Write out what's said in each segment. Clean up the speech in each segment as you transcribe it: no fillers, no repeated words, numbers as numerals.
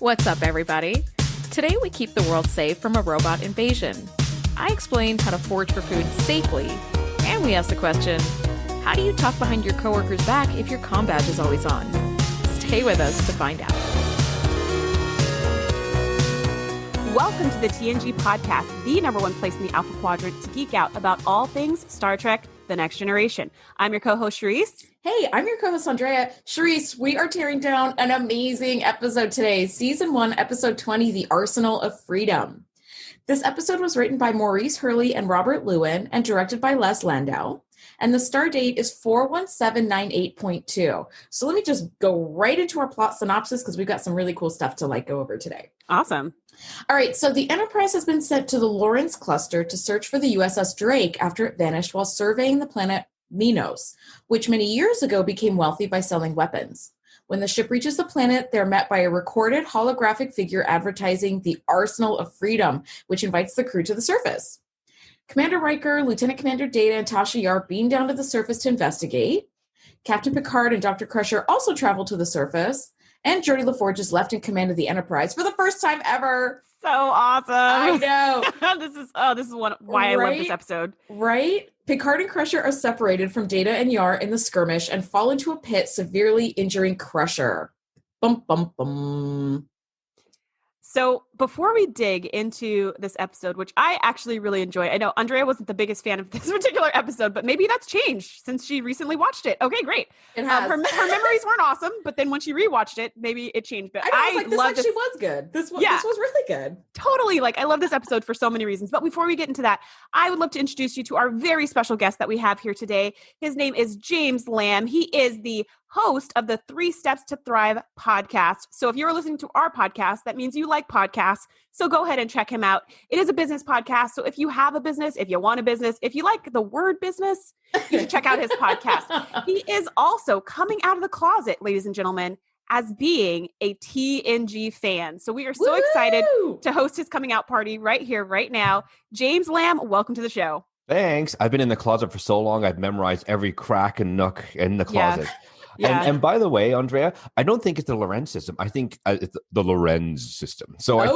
What's up, everybody? Today we keep the world safe from a robot invasion. I explained how to forage for food safely, and we asked the question, how do you talk behind your coworkers' back if your Comm Badge is always on? Stay with us to find out. Welcome to the TNG Podcast, the number one place in the Alpha Quadrant to geek out about all things Star Trek: The Next Generation. I'm your co-host, Shereese. Hey, I'm your co-host, Andrea. Shereese, we are tearing down an amazing episode today. Season 1, Episode 20, The Arsenal of Freedom. This episode was written by Maurice Hurley and Robert Lewin and directed by Les Landau. And the star date is 41798.2. So let me just go right into our plot synopsis because we've got some really cool stuff to go over today. Awesome. All right, so the Enterprise has been sent to the Lawrence cluster to search for the USS Drake after it vanished while surveying the planet Minos, which many years ago became wealthy by selling weapons. When the ship reaches the planet, they're met by a recorded holographic figure advertising the Arsenal of Freedom, which invites the crew to the surface. Commander Riker, Lieutenant Commander Data, and Tasha Yar beam down to the surface to investigate. Captain Picard and Dr. Crusher also travel to the surface. And Geordi LaForge is left in command of the Enterprise for the first time ever. So awesome. I know. This is why I love this episode. Right? Picard and Crusher are separated from Data and Yar in the skirmish and fall into a pit, severely injuring Crusher. Bum, bum, bum. So before we dig into this episode, which I actually really enjoy, I know Andrea wasn't the biggest fan of this particular episode, but maybe that's changed since she recently watched it. Okay, great. It has. Her memories weren't awesome, but then when she rewatched it, maybe it changed. But I was like, this actually was good. This was really good. Totally. I love this episode for so many reasons. But before we get into that, I would love to introduce you to our very special guest that we have here today. His name is James Lamb. He is the host of the 3 Steps to Thrive podcast. So if you're listening to our podcast, that means you like podcasts. So go ahead and check him out. It is a business podcast. So if you have a business, if you want a business, if you like the word business, you should check out his podcast. He is also coming out of the closet, ladies and gentlemen, as being a TNG fan. So we are so excited to host his coming out party right here, right now. James Lamb, welcome to the show. Thanks. I've been in the closet for so long. I've memorized every crack and nook in the closet. Yeah. And by the way, Andrea, I don't think it's the Lorenz system. I think it's the Lorenz system. So I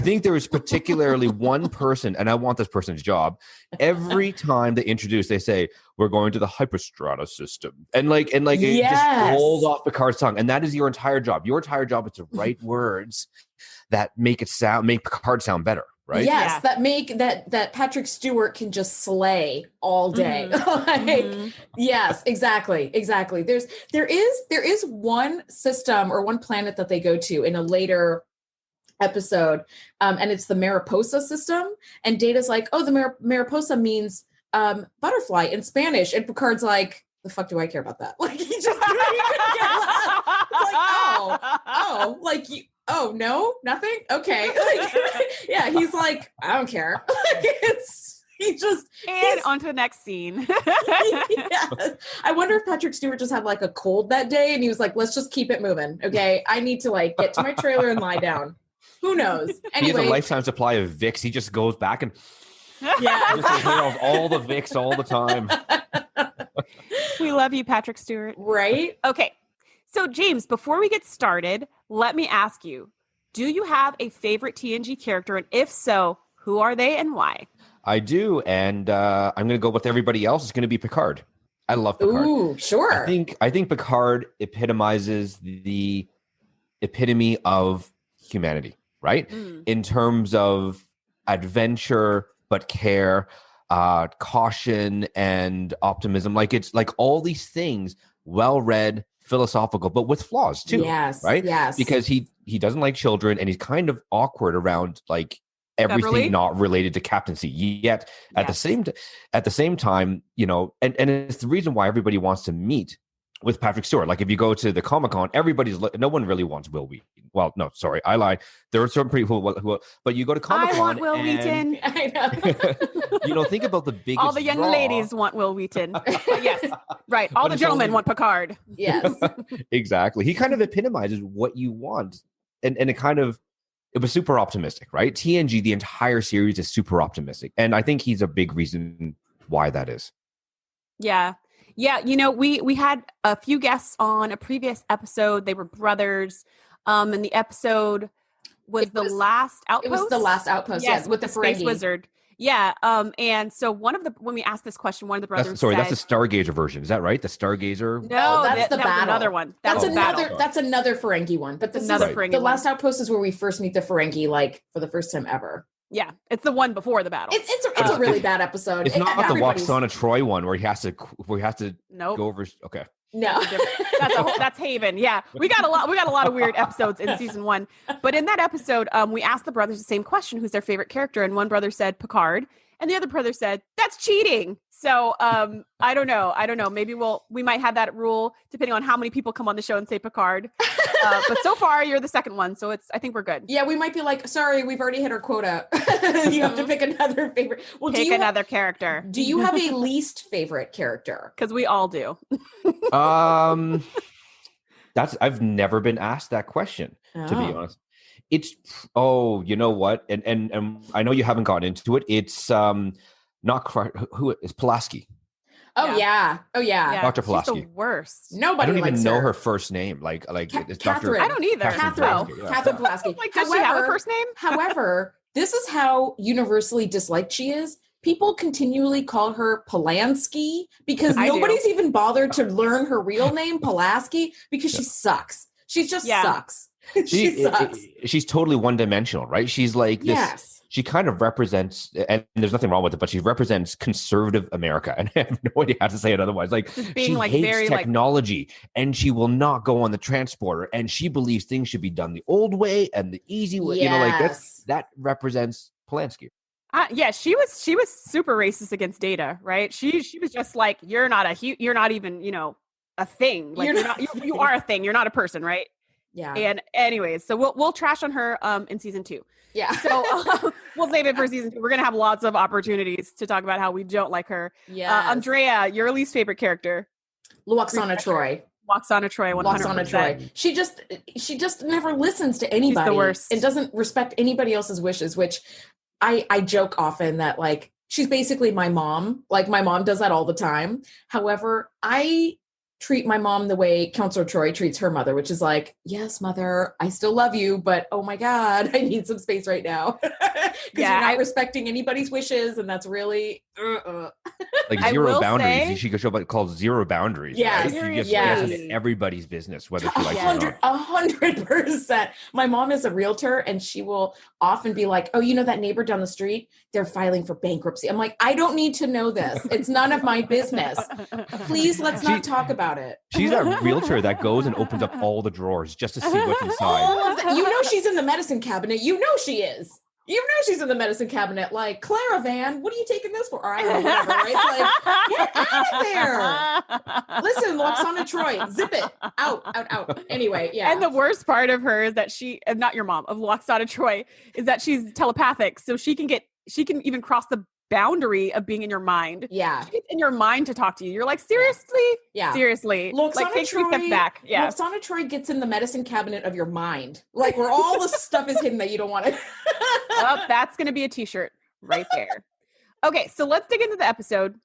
think there is particularly one person, and I want this person's job. Every time they introduce, they say, we're going to the hyperstrata system. And it just rolls off the card's tongue. And that is your entire job. Your entire job is to write words that make Picard sound better. Right? Yes, that Patrick Stewart can just slay all day. Yes, exactly. There is one system or one planet that they go to in a later episode, and it's the Mariposa system. And Data's like, oh, the Mariposa means butterfly in Spanish, and Picard's like, the fuck do I care about that? He just oh, no, nothing? Okay. He's like, I don't care. On to the next scene. Yes. I wonder if Patrick Stewart just had a cold that day and he was like, let's just keep it moving. Okay. I need to get to my trailer and lie down. Who knows? Anyway. He has a lifetime supply of Vicks. He just goes back and just of all the Vicks all the time. We love you, Patrick Stewart. Right? Okay. So, James, before we get started, let me ask you, do you have a favorite TNG character? And if so, who are they and why? I do. And I'm going to go with everybody else. It's going to be Picard. I love Picard. Ooh, sure. I think Picard epitomizes the epitome of humanity, right? In terms of adventure, but care, caution, and optimism. It's all these things, well-read, philosophical, but with flaws too. Yes. Right? Yes. Because he doesn't like children and he's kind of awkward around everything Beverly? Not related to captaincy. Yet at the same time, and it's the reason why everybody wants to meet with Patrick Stewart. If you go to the Comic-Con, no one really wants Will Wheaton. Well, no, sorry, I lied. There are some people who but you go to Comic-Con. I want Will Wheaton. I know. Think about the biggest All the young draw. ladies want Will Wheaton. Yes, right. All the gentlemen want Picard. Yes. Exactly. He kind of epitomizes what you want. And it was super optimistic, right? TNG, the entire series is super optimistic. And I think he's a big reason why that is. Yeah. Yeah, we had a few guests on a previous episode. They were brothers. And the episode was the last outpost. It was the last outpost. Yes, with the space wizard. Yeah. And so when we asked this question, one of the brothers said, that's the Stargazer version. Is that right? The Stargazer? No, that's the battle. Another one. That's another Ferengi one. But the last outpost is where we first meet the Ferengi, like for the first time ever. Yeah, it's the one before the battle. It's a really bad episode. It's not the Waxana Troy one where he has to go over. Okay. No, that's Haven. Yeah, we got a lot of weird episodes in season 1. But in that episode, we asked the brothers the same question: who's their favorite character? And one brother said Picard, and the other brother said that's cheating. So I don't know. Maybe we might have that rule depending on how many people come on the show and say Picard. But so far, you're the second one, so I think we're good. Yeah, we might be like, sorry, we've already hit our quota. You have to pick another favorite. Well, pick another character. Do you have a least favorite character? Because we all do. I've never been asked that question, to be honest. You know what? And I know you haven't gotten into it. It's who is Pulaski. Oh yeah. Dr. Pulaski. She's the worst. Nobody. I don't even know her first name. It's Catherine. I don't either. Catherine Pulaski. Does she have a first name? However, this is how universally disliked she is. People continually call her Polanski because nobody's even bothered to learn her real name, Pulaski, because she sucks. She just sucks. She sucks. She's totally one-dimensional, right? She's like this. Yes. She kind of represents, and there's nothing wrong with it, but she represents conservative America. And I have no idea how to say it otherwise. She hates technology, and she will not go on the transporter, and she believes things should be done the old way and the easy way. Yes. That represents Polanski. Yeah, she was super racist against Data, right? She was just like, you're not even a thing. Like you are a thing. You're not a person, right? Yeah. And anyways, so we'll trash on her in season 2. Yeah. So we'll save it for season 2. We're gonna have lots of opportunities to talk about how we don't like her. Yeah. Andrea, your least favorite character? Waxana Troy. Waxana Troy. 100%. Waxana Troy. She just never listens to anybody. She's the worst. And doesn't respect anybody else's wishes. Which I joke often that she's basically my mom. Like my mom does that all the time. However, I treat my mom the way Counselor Troy treats her mother, which is like, yes, mother, I still love you, but oh my God, I need some space right now. Because you're not respecting anybody's wishes, and that's really like zero boundaries. She could show up called Zero Boundaries. Yes, right? You just guess in everybody's business, whether she likes it or not. 100%. My mom is a realtor, and she will often be like, oh, that neighbor down the street, they're filing for bankruptcy. I'm like, I don't need to know this. It's none of my business. Please, let's not talk about it. She's that realtor that goes and opens up all the drawers just to see what's inside. She's in the medicine cabinet. She is. She's in the medicine cabinet. Like, Clara Van, what are you taking this for? Or I don't know, whatever, right? It's like, get out of there. Listen, Waxana Troy, zip it. Out. Anyway, yeah. And the worst part of her is that not your mom, of Waxana Troy, is that she's telepathic. So she can even cross the boundary of being in your mind. Yeah. She gets in your mind to talk to you. You're like, seriously? Yeah. Seriously. Take 3 steps back. Yeah. Waxana Troy gets in the medicine cabinet of your mind. Like where all the stuff is hidden that you don't want to. Well, that's going to be a t-shirt right there. Okay. So let's dig into the episode.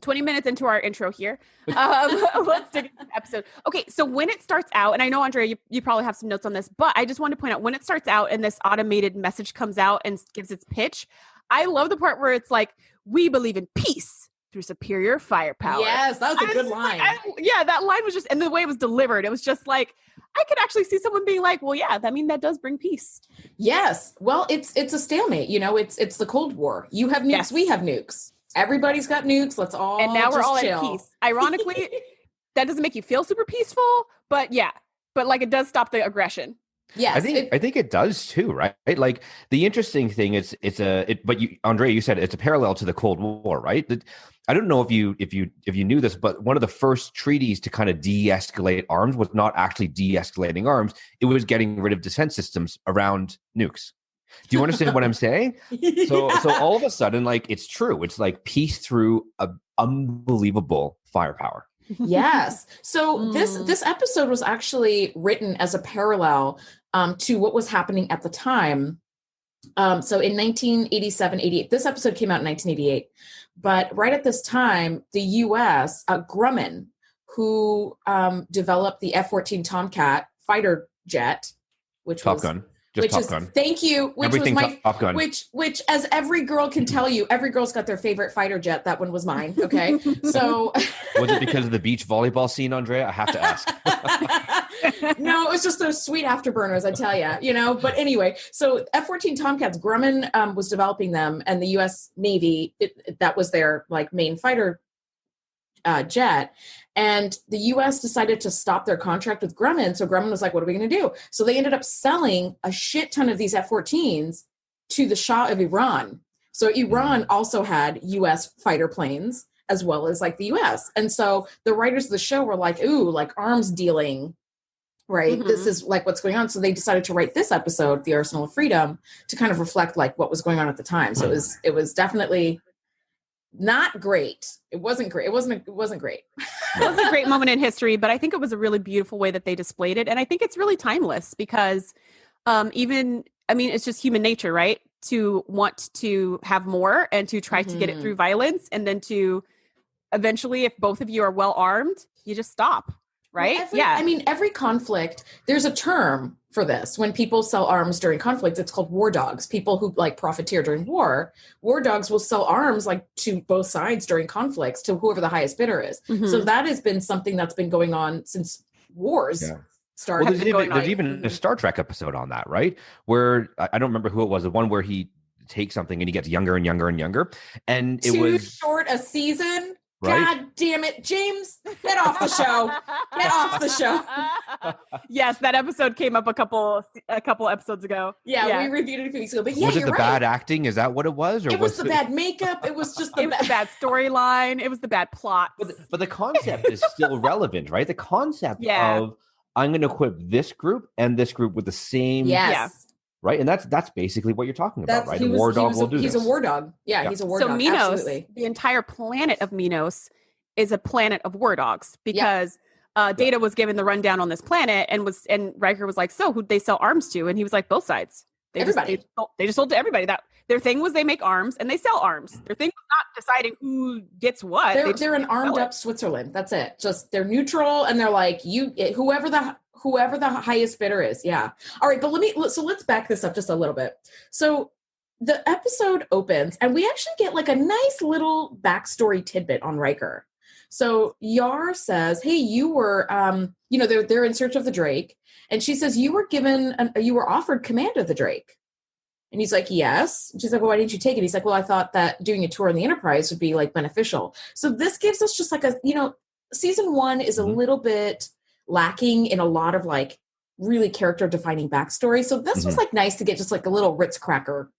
20 minutes into our intro here. Let's dig into the episode. Okay. So when it starts out, and I know, Andrea, you probably have some notes on this, but I just want to point out when it starts out and this automated message comes out and gives its pitch, I love the part where it's like, we believe in peace through superior firepower. Yes, that was a good line. That line was just, and the way it was delivered, it was just like, I could actually see someone being like, well, yeah, that does bring peace. Yes. Well, it's a stalemate. It's the Cold War. You have nukes. Yes. We have nukes. Everybody's got nukes. Let's all and now we're all chill. at peace. Ironically, that doesn't make you feel super peaceful, but it does stop the aggression. Yes, I think it does too, right? Like the interesting thing is Andrea, you said it's a parallel to the Cold War, right? I don't know if you knew this, but one of the first treaties to kind of de-escalate arms was not actually de-escalating arms; it was getting rid of defense systems around nukes. Do you understand what I'm saying? So all of a sudden, it's true. It's like peace through unbelievable firepower. Yes. So this episode was actually written as a parallel to what was happening at the time. So in 1987-88, this episode came out in 1988, but right at this time, the U.S. Grumman, who developed the F-14 Tomcat fighter jet, which Top was Gun. Just Top Gun. Thank you. Which Everything was my Top Gun. which as every girl can tell you, every girl's got their favorite fighter jet. That one was mine. Okay. So was it because of the beach volleyball scene, Andrea? I have to ask. No, it was just those sweet afterburners, I tell you, but anyway, so F-14 Tomcats, Grumman was developing them, and the U.S. Navy, that was their like main fighter jet. And the U.S. decided to stop their contract with Grumman. So Grumman was like, what are we going to do? So they ended up selling a shit ton of these F-14s to the Shah of Iran. So Iran also had U.S. fighter planes as well as like the U.S. And so the writers of the show were like, ooh, like arms dealing, right? Mm-hmm. This is like what's going on. So they decided to write this episode, The Arsenal of Freedom, to kind of reflect like what was going on at the time. So it was definitely not great. It wasn't great. It wasn't great. It was a great moment in history, but I think it was a really beautiful way that they displayed it. And I think it's really timeless because it's just human nature, right? To want to have more and to try to get it through violence. And then to eventually, if both of you are well armed, you just stop, right? Well, every conflict, there's a term for this. When people sell arms during conflicts, it's called war dogs. People who like profiteer during war dogs will sell arms like to both sides during conflicts to whoever the highest bidder is. Mm-hmm. So that has been something that's been going on since wars started. Well, there's even a Star Trek episode on that, right? Where I don't remember who it was, the one where he takes something and he gets younger and younger and younger. And it was too short a season. Right? God damn it, James, get off the show. Get off the show. Yes, that episode came up a couple episodes ago. Yeah, we reviewed it a few weeks ago. But was it the bad acting? Is that what it was? Or it was the bad makeup. It was just the bad storyline. It was the bad plot. But the concept is still relevant, right? The concept of I'm going to equip this group and this group with the same. Yes. Yeah. Right. And that's basically what you're talking about, right? The war dog will do this. He's a war dog. Yeah, he's a war dog. So Minos, absolutely. The entire planet of Minos is a planet of war dogs because Data was given the rundown on this planet and Riker was like, so who'd they sell arms to? And he was like, both sides. Everybody. They just sold to everybody. That their thing was they make arms and they sell arms. Their thing was not deciding who gets what. They're an armed up Switzerland. That's it. Just they're neutral and they're like whoever the highest bidder is. Yeah. All right. But let's back this up just a little bit. So the episode opens and we actually get like a nice little backstory tidbit on Riker. So Yar says, hey, you were, they're in search of the Drake. And she says, you were offered command of the Drake. And he's like, yes. And she's like, well, why didn't you take it? He's like, well, I thought that doing a tour on the Enterprise would be like beneficial. So this gives us just like season 1 is a little bit lacking in a lot of like really character defining backstory. So this was like nice to get just like a little Ritz cracker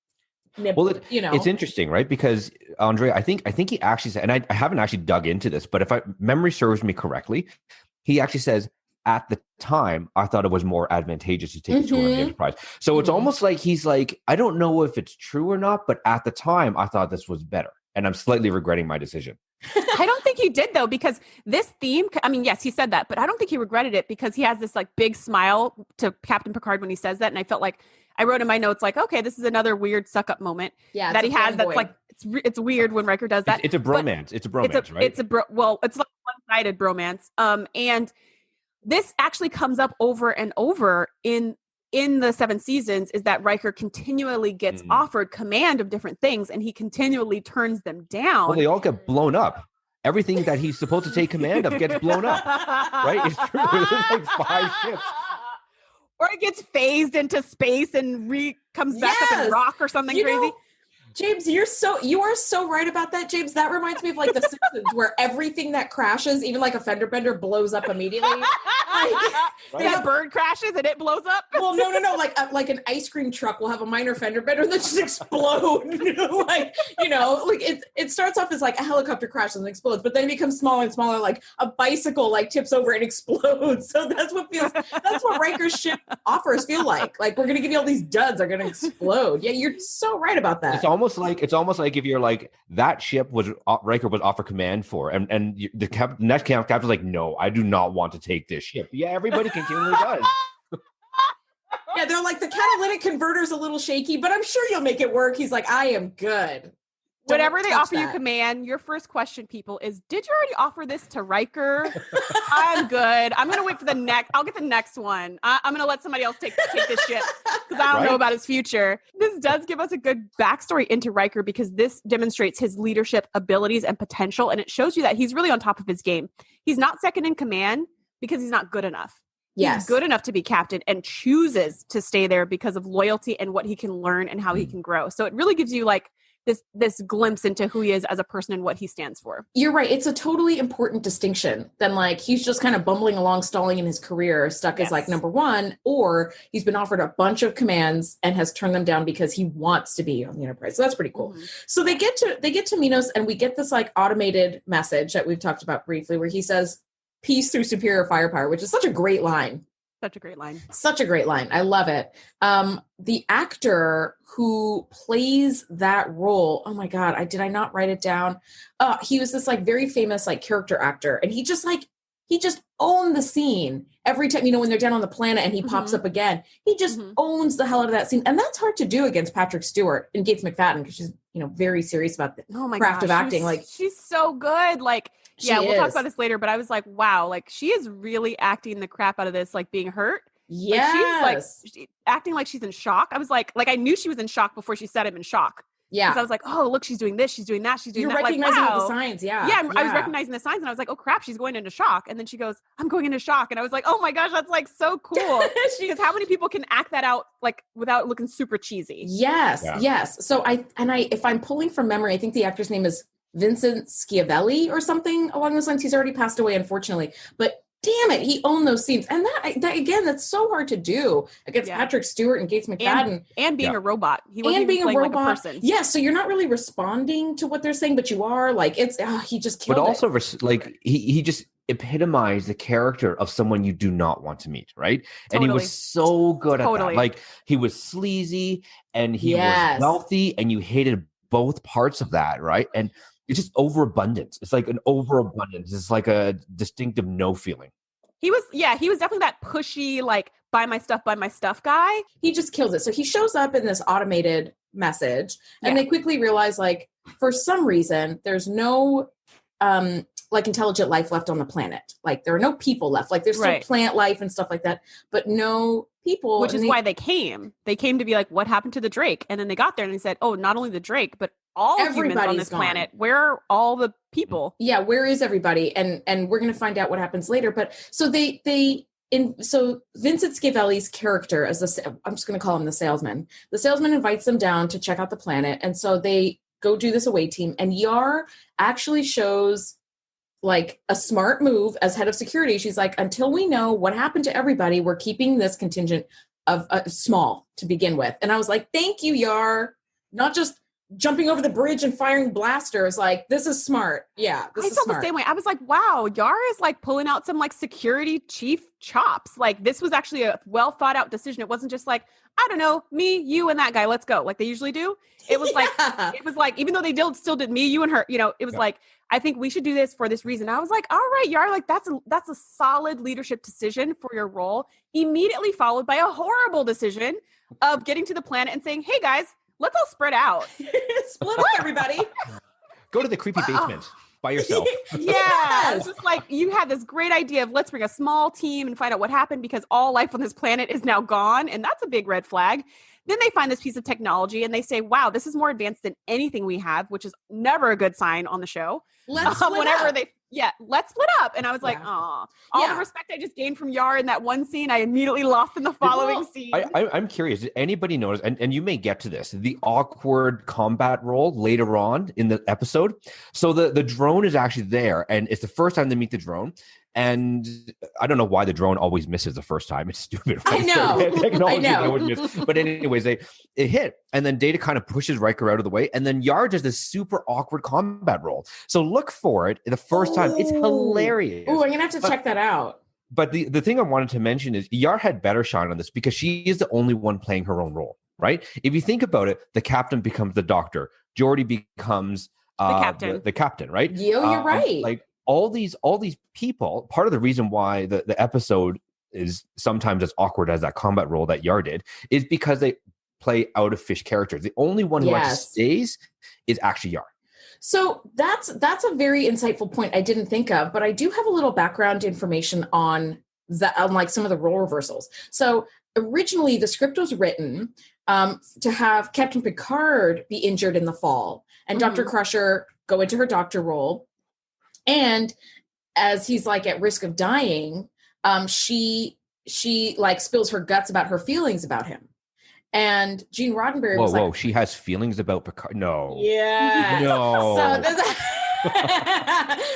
nip, it's interesting, right? Because Andre, I think he actually said, and I haven't actually dug into this, but if memory serves me correctly, he actually says, at the time, I thought it was more advantageous to take a tour on the Enterprise. So it's almost like he's like, I don't know if it's true or not, but at the time, I thought this was better. And I'm slightly regretting my decision. I don't think he did, though, because this theme, yes, he said that, but I don't think he regretted it because he has this like big smile to Captain Picard when he says that. And I felt like I wrote in my notes, like, okay, this is another weird suck up moment that he has. That's like, it's weird when Riker does that. It's a bromance. It's a bromance, right? It's it's like one-sided bromance. And this actually comes up over and over in the 7 seasons is that Riker continually gets offered command of different things and he continually turns them down. Well, they all get blown up. Everything that he's supposed to take command of gets blown up. Right? It's true. There's like 5 ships. Or it gets phased into space and comes back up in rock or something crazy. James, you are so right about that, James. That reminds me of like The Simpsons, where everything that crashes, even like a fender bender, blows up immediately. That bird crashes and it blows up. Well, no. Like an ice cream truck will have a minor fender bender that just explode. It starts off as like a helicopter crashes and explodes, but then it becomes smaller and smaller. Like a bicycle like tips over and explodes. So that's what Riker's ship offers feel like. Like we're gonna give you all these duds are gonna explode. Yeah, you're so right about that. It's almost like if you're like that ship was Riker was offered command for, and the captain's like, no, I do not want to take this ship. Yeah, everybody continually does. Yeah, they're like the catalytic converter's a little shaky, but I'm sure you'll make it work. He's like, I am good. Whenever they offer you that. command, your first question, people, is, did you already offer this to Riker? I'm good. I'm going to wait for the next. I'll get the next one. I'm going to let somebody else take this ship because I don't know about his future. This does give us a good backstory into Riker because this demonstrates his leadership abilities and potential. And it shows you that he's really on top of his game. He's not second in command because he's not good enough. He's good enough to be captain and chooses to stay there because of loyalty and what he can learn and how he can grow. So it really gives you like this glimpse into who he is as a person and what he stands for. You're right. It's a totally important distinction than like he's just kind of bumbling along, stalling in his career, stuck as like number one, or he's been offered a bunch of commands and has turned them down because he wants to be on the Enterprise. So that's pretty cool. Mm-hmm. So they get to Minos, and we get this like automated message that we've talked about briefly where he says, "Peace through superior firepower," which is such a great line. Such a great line. Such a great line. I love it. The actor who plays that role, oh my God, did I not write it down? He was this like very famous like character actor, and he just owned the scene every time, when they're down on the planet and he pops up again. He just owns the hell out of that scene. And that's hard to do against Patrick Stewart and Gates McFadden because she's, very serious about the craft of acting. Like she's so good. Like, we'll talk about this later, but I was like, wow, like she is really acting the crap out of this, like being hurt. Yes. Like, she's acting like she's in shock. I was like I knew she was in shock before she said I'm in shock. Yeah. Because I was like, oh, look, she's doing this, she's doing that, she's doing that. You're recognizing the signs, yeah. Yeah, I was recognizing the signs, and I was like, oh crap, she's going into shock. And then she goes, I'm going into shock. And I was like, oh my gosh, that's like so cool. Because how many people can act that out like without looking super cheesy? Yes, yes. So if I'm pulling from memory, I think the actor's name is Vincent Schiavelli or something along those lines. He's already passed away, unfortunately. But damn it, he owned those scenes. And that again, that's so hard to do against Patrick Stewart and Gates McFadden. And being a robot. He wasn't even playing like a person. Yeah, so you're not really responding to what they're saying, but you are. Like, it's, he just killed it. But also, he just epitomized the character of someone you do not want to meet, right? Totally. And he was so good at that. Like, he was sleazy and he was wealthy, and you hated both parts of that, right? And it's just overabundance. It's like an overabundance. It's like a distinctive no feeling. He was definitely that pushy, like, buy my stuff guy. He just kills it. So he shows up in this automated message, and they quickly realize, like, for some reason, there's no, like, intelligent life left on the planet. Like, there are no people left. Like, there's still plant life and stuff like that, but no people. Which is why they came. They came to be like, what happened to the Drake? And then they got there and they said, oh, not only the Drake, but all humans on this planet. Where are all the people? Yeah, where is everybody? And we're going to find out what happens later. But so so Vincent Schiavelli's character as I'm just going to call him the salesman. The salesman invites them down to check out the planet, and so they go do this away team. And Yar actually shows like a smart move as head of security. She's like, until we know what happened to everybody, we're keeping this contingent of small to begin with. And I was like, thank you, Yar. Not just jumping over the bridge and firing blasters. Like, this is smart. Yeah, I felt the same way. I was like, wow, Yar is like pulling out some like security chief chops. Like, this was actually a well thought out decision. It wasn't just like, I don't know, me, you, and that guy, let's go, like they usually do. It was like, even though they still did me, you, and her, it was like, I think we should do this for this reason. I was like, all right, Yar, like that's a solid leadership decision for your role. Immediately followed by a horrible decision of getting to the planet and saying, hey guys, let's all spread out. Split up, everybody. Go to the creepy basement by yourself. Yeah. It's just like, you had this great idea of let's bring a small team and find out what happened because all life on this planet is now gone. And that's a big red flag. Then they find this piece of technology and they say, wow, this is more advanced than anything we have, which is never a good sign on the show. Let's split up. Let's split up. And I was like, aw, all the respect I just gained from Yar in that one scene, I immediately lost in the following scene. I'm curious, did anybody notice, and you may get to this, the awkward combat role later on in the episode? So the drone is actually there, and it's the first time they meet the drone. And I don't know why the drone always misses the first time. It's stupid. Right? I know. Technology, I know. But anyways, it hit. And then Data kind of pushes Riker out of the way. And then Yar does this super awkward combat roll. So look for it the first time. It's hilarious. Oh, I'm going to have to check that out. But the thing I wanted to mention is Yar had better shine on this because she is the only one playing her own role, right? If you think about it, the captain becomes the doctor. Geordi becomes the captain, right? You're right. Like, all these people, part of the reason why the episode is sometimes as awkward as that combat role that Yar did is because they play out of fish characters. The only one who actually stays is actually Yar. So that's a very insightful point I didn't think of, but I do have a little background information on like some of the role reversals. So originally the script was written to have Captain Picard be injured in the fall and Dr. Crusher go into her doctor role. And as he's like at risk of dying, she like spills her guts about her feelings about him. And Gene Roddenberry was like, whoa, she has feelings about Picard? No. Yeah. No.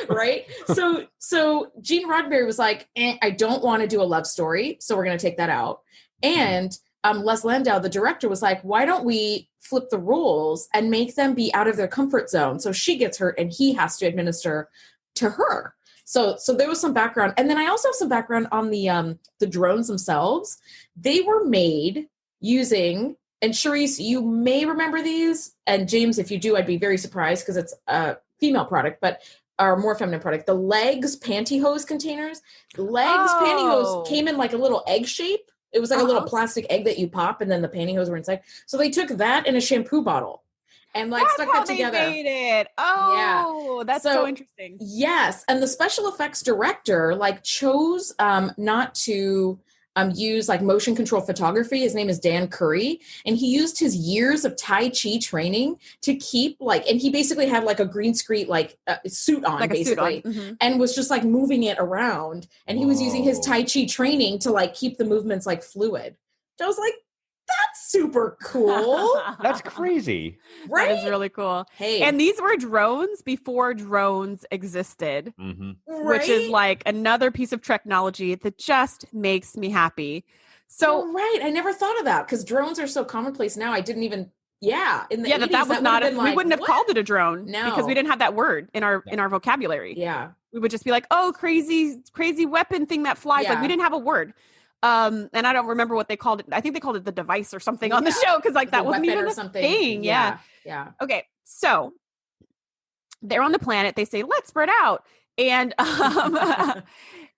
Right? So Gene Roddenberry was like, I don't want to do a love story, so we're going to take that out. And Les Landau, the director, was like, why don't we flip the roles and make them be out of their comfort zone? So she gets hurt and he has to administer to her. So there was some background. And then I also have some background on the drones themselves. They were made using, and Shereese, you may remember these, and James, if you do, I'd be very surprised because it's a female product, but or more feminine product. The Legs pantyhose containers. Legs pantyhose came in like a little egg shape. It was like a little plastic egg that you pop, and then the pantyhose were inside. So they took that in a shampoo bottle and like stuck that together. They made it. Oh, yeah. That's so interesting. Yes, and the special effects director like chose not to use like motion control photography. His name is Dan Curry, and he used his years of Tai Chi training to keep like, and he basically had like a green screen like suit on, like basically, and was just like moving it around. And he was using his Tai Chi training to like keep the movements like fluid. So I was like, that's super cool. That's crazy. Right? That is really cool. Hey. And these were drones before drones existed, which is like another piece of technology that just makes me happy. So, right. I never thought of that because drones are so commonplace now. I didn't even, in the 80s, that was not, we wouldn't have called it a drone no. because we didn't have that word in our vocabulary. Yeah. We would just be like, oh, crazy weapon thing that flies. Yeah. Like we didn't have a word. And I don't remember what they called it. I think they called it the device or something on the show because like that wasn't even a thing. Yeah. Okay, so they're on the planet. They say, let's spread out. And and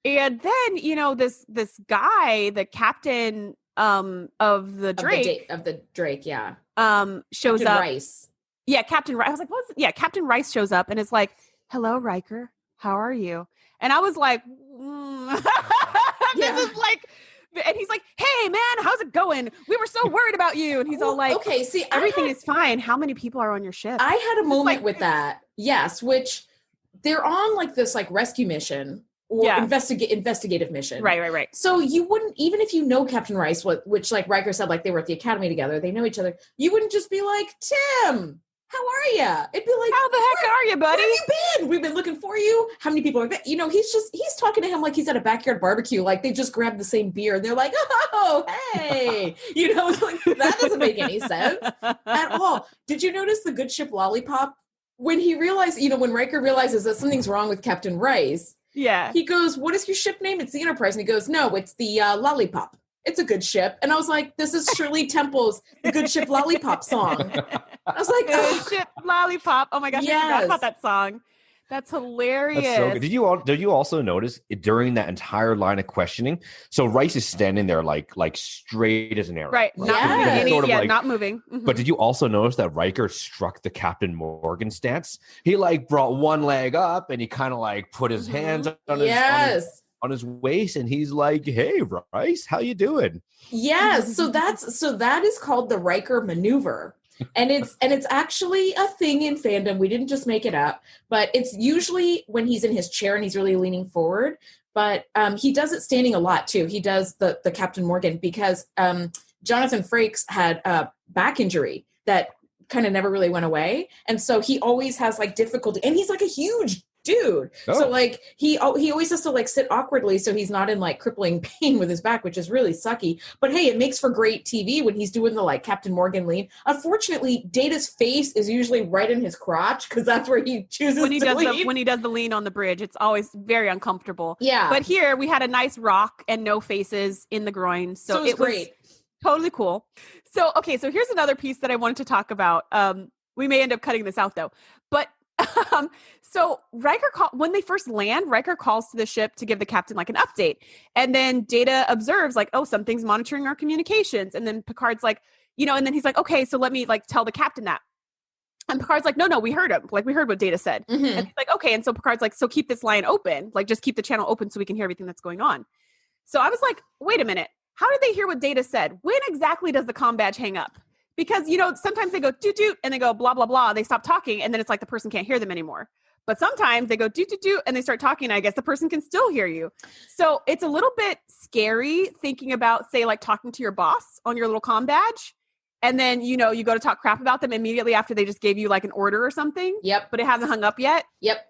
then this guy, the captain of the Drake, shows Captain up. Rice. Yeah, Captain Rice. I was like, what's it? Yeah, Captain Rice shows up and is like, hello, Riker. How are you? And I was like, this is like. And he's like, hey, man, how's it going? We were so worried about you. And he's all like, okay, see, everything is fine. How many people are on your ship? I had a moment with that. Yes, which they're on like this like rescue mission or investigative mission. Right. So you wouldn't, even if you know Captain Rice, which like Riker said, like they were at the academy together, they know each other. You wouldn't just be like, Tim, how are you? It'd be like, how the heck are you, buddy? Where have you been? We've been looking for you. How many people are there? He's talking to him like he's at a backyard barbecue. Like they just grabbed the same beer and they're like, oh, hey, like that doesn't make any sense at all. Did you notice the good ship Lollipop? When he realized, when Riker realizes that something's wrong with Captain Rice, he goes, what is your ship name? It's the Enterprise. And he goes, no, it's the Lollipop. It's a good ship. And I was like, this is Shirley Temple's The Good Ship Lollipop song. I was like, Good Ship Lollipop. Oh my gosh, I forgot about that song. That's hilarious. That's so good. Did you also notice during that entire line of questioning? So Rice is standing there like straight as an arrow. Right. Not moving. Mm-hmm. But did you also notice that Riker struck the Captain Morgan stance? He like brought one leg up and he kind of like put his hands on his waist, and he's like, hey, Rice, how you doing? Yes. So that is called the Riker maneuver. And it's actually a thing in fandom. We didn't just make it up, but it's usually when he's in his chair and he's really leaning forward. But he does it standing a lot too. He does the Captain Morgan because Jonathan Frakes had a back injury that kind of never really went away. And so he always has like difficulty, and he's like a huge dude. So like he always has to like sit awkwardly so he's not in like crippling pain with his back, which is really sucky. But hey, it makes for great TV when he's doing the like Captain Morgan lean. Unfortunately, Data's face is usually right in his crotch because that's where he chooses when he does the lean on the bridge. It's always very uncomfortable. Yeah. But here we had a nice rock and no faces in the groin. So it was great. Totally cool. So here's another piece that I wanted to talk about. We may end up cutting this out though. But so Riker when they first land, Riker calls to the ship to give the captain like an update. And then Data observes like, oh, something's monitoring our communications. And then Picard's like, and then he's like, okay, so let me like tell the captain that. And Picard's like, no, we heard him. Like, we heard what Data said. Mm-hmm. And he's like, okay. And so Picard's like, so keep this line open. Like, just keep the channel open so we can hear everything that's going on. So I was like, wait a minute. How did they hear what Data said? When exactly does the comm badge hang up? Because, sometimes they go doot doot and they go blah, blah, blah. They stop talking. And then it's like the person can't hear them anymore. But sometimes they go doot doot doot and they start talking. And I guess the person can still hear you. So it's a little bit scary thinking about, say, like talking to your boss on your little comm badge. And then, you go to talk crap about them immediately after they just gave you like an order or something. Yep. But it hasn't hung up yet. Yep.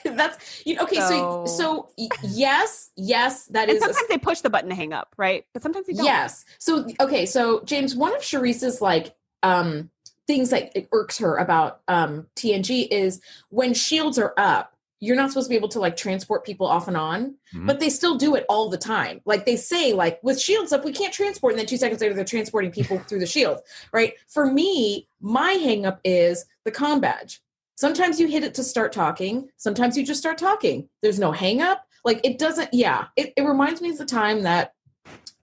That's okay. So yes, that and is. Sometimes they push the button to hang up, right? But sometimes they don't. Yes. So okay. So James, one of Shereese's like things that it irks her about TNG is when shields are up, you're not supposed to be able to like transport people off and on, but they still do it all the time. Like they say, like with shields up, we can't transport, and then 2 seconds later they're transporting people through the shield, right? For me, my hang up is the comm badge. Sometimes you hit it to start talking. Sometimes you just start talking. There's no hang up. Like it doesn't, it reminds me of the time that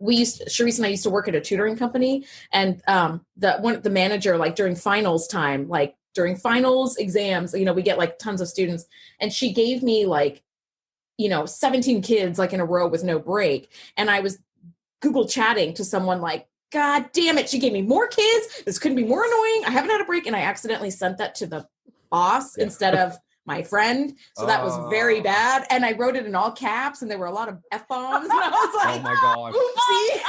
Shereese and I used to work at a tutoring company, and the manager, like during finals time, like during finals exams, we get like tons of students, and she gave me like, 17 kids like in a row with no break. And I was Google chatting to someone like, God damn it, she gave me more kids. This couldn't be more annoying. I haven't had a break. And I accidentally sent that to the boss instead of my friend. So that was very bad. And I wrote it in all caps, and there were a lot of F-bombs. And I was like, oh my God. Oopsie.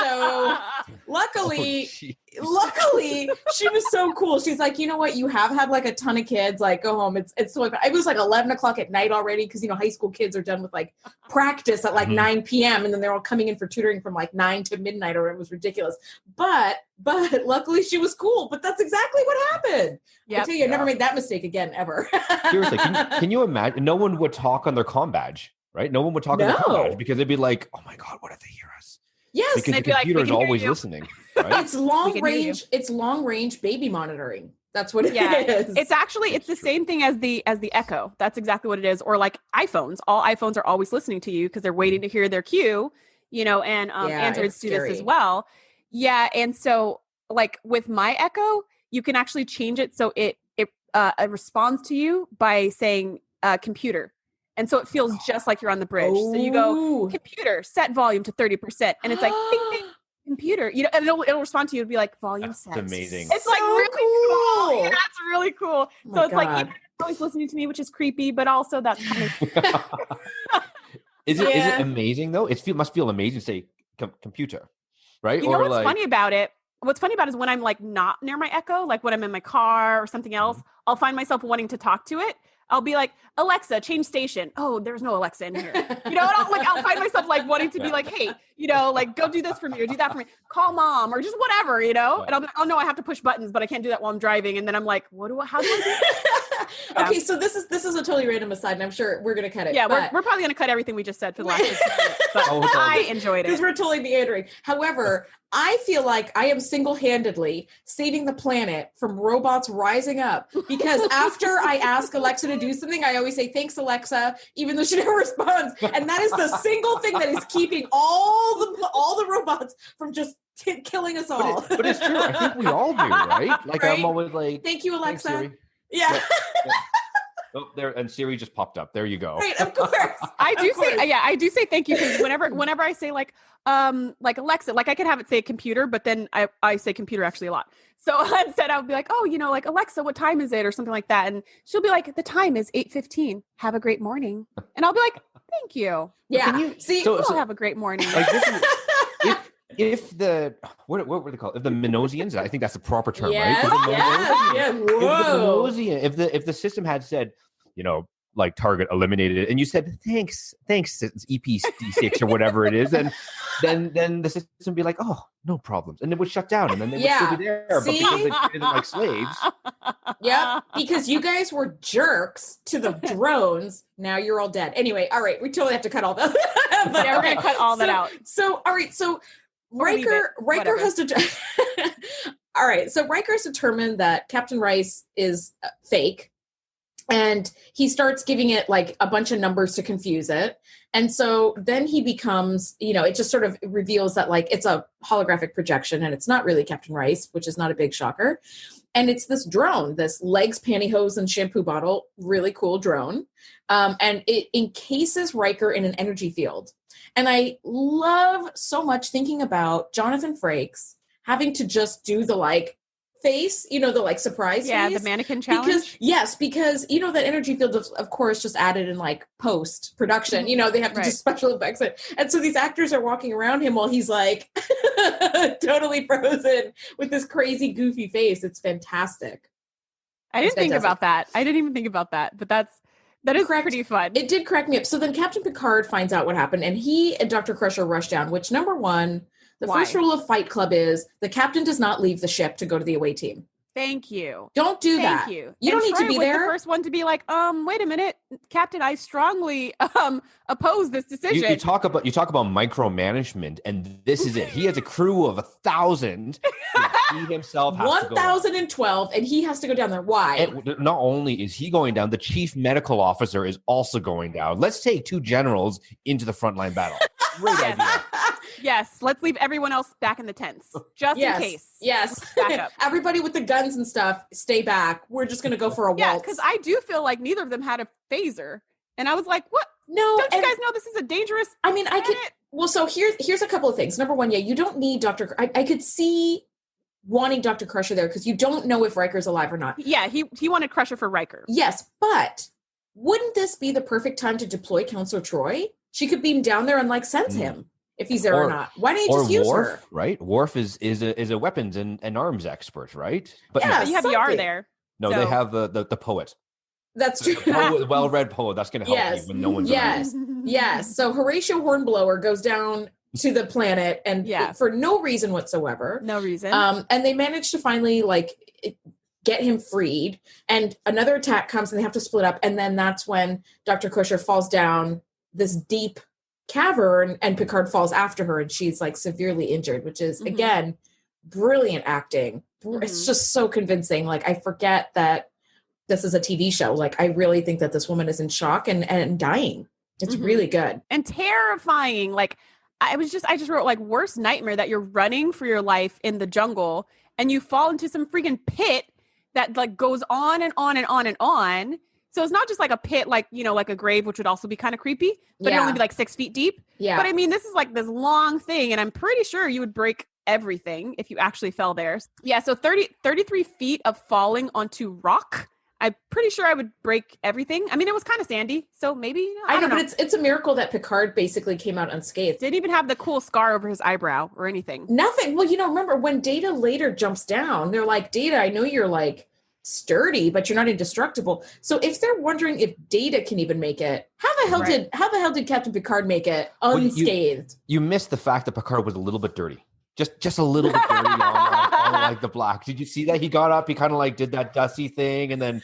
So luckily, she was so cool. She's like, you know what? You have had like a ton of kids. Like, go home. It's so, it was like 11 o'clock at night already. Cause high school kids are done with like practice at like 9 PM. And then they're all coming in for tutoring from like 9 to midnight, or it was ridiculous. But luckily she was cool. But that's exactly what happened. I tell you, I never made that mistake again, ever. Seriously, can you imagine? No one would talk on their comm badge, right? No one would talk on their comm badge because they'd be like, "Oh my God, what if they hear us?" Yes, because the computer's always listening. Right? It's long range. It's long range baby monitoring. That's what it is. It's actually it's the same thing as the Echo. That's exactly what it is. Or like iPhones. All iPhones are always listening to you because they're waiting to hear their cue. And Androids do this as well. Yeah, and so like with my Echo, you can actually change it so it responds to you by saying computer. And so it feels just like you're on the bridge. So you go, computer, set volume to 30%. And it's like, ding, ding, computer. And it'll respond to you. It'll be like, volume set. That's amazing. It's like really cool. Yeah, that's really cool. So it's like, it's always listening to me, which is creepy, but also that's kind of... Is it amazing, though? It must feel amazing to say computer, right? You know what's funny about it? What's funny about it is when I'm like not near my Echo, like when I'm in my car or something else, I'll find myself wanting to talk to it. I'll be like, Alexa, change station. Oh, there's no Alexa in here. And I'll find myself like wanting to be like, hey, like go do this for me or do that for me. Call mom or just whatever, And I'll be like, oh no, I have to push buttons, but I can't do that while I'm driving. And then I'm like, how do I do that? Okay, so this is a totally random aside, and I'm sure we're going to cut it. Yeah, we're probably going to cut everything we just said for the last 15 minutes, but I enjoyed it. Because we're totally meandering. However, I feel like I am single-handedly saving the planet from robots rising up, because after I ask Alexa to do something, I always say, thanks, Alexa, even though she never responds. And that is the single thing that is keeping all the robots from just killing us all. But it's true. I think we all do, right? Like right? I'm always like, thank you, Alexa. Thanks, Siri. Yeah. Oh, there, and Siri just popped up. There you go. Right, of course. I do say thank you, because whenever I say like Alexa, like I could have it say computer, but then I say computer actually a lot. So instead I would be like, oh, like Alexa, what time is it? Or something like that. And she'll be like, the time is 8:15. Have a great morning. And I'll be like, thank you. Yeah. Can you see? So have a great morning. Like this is, if the what were they called? If the Minosians, I think that's the proper term, right? Whoa. If the system had said, like target eliminated it, and you said thanks, it's EP6 or whatever it is, then the system would be like, oh, no problems, and it would shut down, and then they would still be there. See? But because they treated them like slaves. Yeah, because you guys were jerks to the drones. Now you're all dead. Anyway, all right, we totally have to cut all that. But, we're gonna cut all that out. So all right, so Riker has to. All right, so Riker's determined that Captain Rice is fake. And he starts giving it like a bunch of numbers to confuse it. And so then he becomes, it just sort of reveals that like it's a holographic projection and it's not really Captain Rice, which is not a big shocker. And it's this drone, this legs, pantyhose, and shampoo bottle, really cool drone. And it encases Riker in an energy field. And I love so much thinking about Jonathan Frakes having to just do the like face, the like surprise face. Yeah, the mannequin challenge. Because that energy field of course just added in like post production. They have to do special effects. And so these actors are walking around him while he's like totally frozen with this crazy goofy face. It's fantastic. I didn't think about that. I didn't even think about that, but that is pretty fun. It did crack me up. So then Captain Picard finds out what happened, and he and Dr. Crusher rush down, which number one, the first rule of Fight Club is the captain does not leave the ship to go to the away team. Thank you. Don't do that. Thank you. You don't need to be there. The first one to be like, wait a minute, Captain, I strongly oppose this decision. You talk about micromanagement, and this is it. He has a crew of 1,000. He himself has 1,012, and he has to go down there. Why? And not only is he going down, the chief medical officer is also going down. Let's take 2 generals into the frontline battle. Great idea. Yes, let's leave everyone else back in the tents, just in case. Yes. Back up. Everybody with the guns and stuff, stay back. We're just going to go for a waltz. Yeah, because I do feel like neither of them had a phaser. And I was like, what? No. Don't you guys know this is a dangerous planet? I could... Well, so here's a couple of things. Number one, you don't need Dr. I could see wanting Dr. Crusher there because you don't know if Riker's alive or not. Yeah, he wanted Crusher for Riker. Yes, but wouldn't this be the perfect time to deploy Counselor Troy? She could beam down there and like sense him. If he's there or not. Why don't you just use her? Right? Worf is a weapons and arms expert, right? But yeah, you have Yar there. No, they have the poet. That's true. Well-read poet. That's going to help you when no one's around. Yes. So Horatio Hornblower goes down to the planet and for no reason whatsoever. No reason. And they manage to finally get him freed. And another attack comes and they have to split up. And then that's when Dr. Crusher falls down this deep cavern and Picard falls after her and she's like severely injured, which is again brilliant acting. It's just so convincing. Like I forget that this is a TV show. Like I really think that this woman is in shock and dying. It's really good and terrifying. Like I just wrote like worst nightmare that you're running for your life in the jungle and you fall into some freaking pit that like goes on and on and on and on. So it's not just like a pit, like, like a grave, which would also be kind of creepy, but it'd only be like 6 feet deep. Yeah. But I mean, this is like this long thing and I'm pretty sure you would break everything if you actually fell there. Yeah. So 33 feet of falling onto rock. I'm pretty sure I would break everything. I mean, it was kind of sandy, so maybe. I don't know. But it's a miracle that Picard basically came out unscathed. Didn't even have the cool scar over his eyebrow or anything. Nothing. Well, remember when Data later jumps down, they're like, Data, I know you're like sturdy, but you're not indestructible. So if they're wondering if Data can even make it, how the hell did Captain Picard make it unscathed? Well, you missed the fact that Picard was a little bit dirty. Just a little bit dirty on like the black. Did you see that? He got up, he kind of like did that dusty thing and then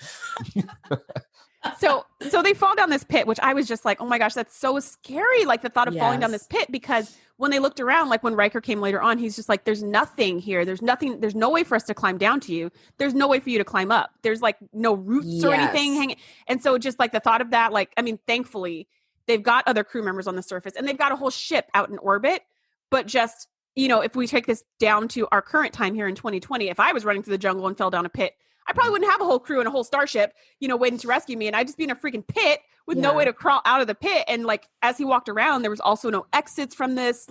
So they fall down this pit, which I was just like, oh my gosh, that's so scary. Like the thought of falling down this pit, because when they looked around, like when Riker came later on, he's just like, there's nothing here. There's no way for us to climb down to you. There's no way for you to climb up. There's like no roots or anything hanging. And so just like the thought of that, like, I mean, thankfully they've got other crew members on the surface and they've got a whole ship out in orbit, but just, if we take this down to our current time here in 2020, if I was running through the jungle and fell down a pit, I probably wouldn't have a whole crew and a whole starship, waiting to rescue me. And I'd just be in a freaking pit with no way to crawl out of the pit. And like, as he walked around, there was also no exits from this,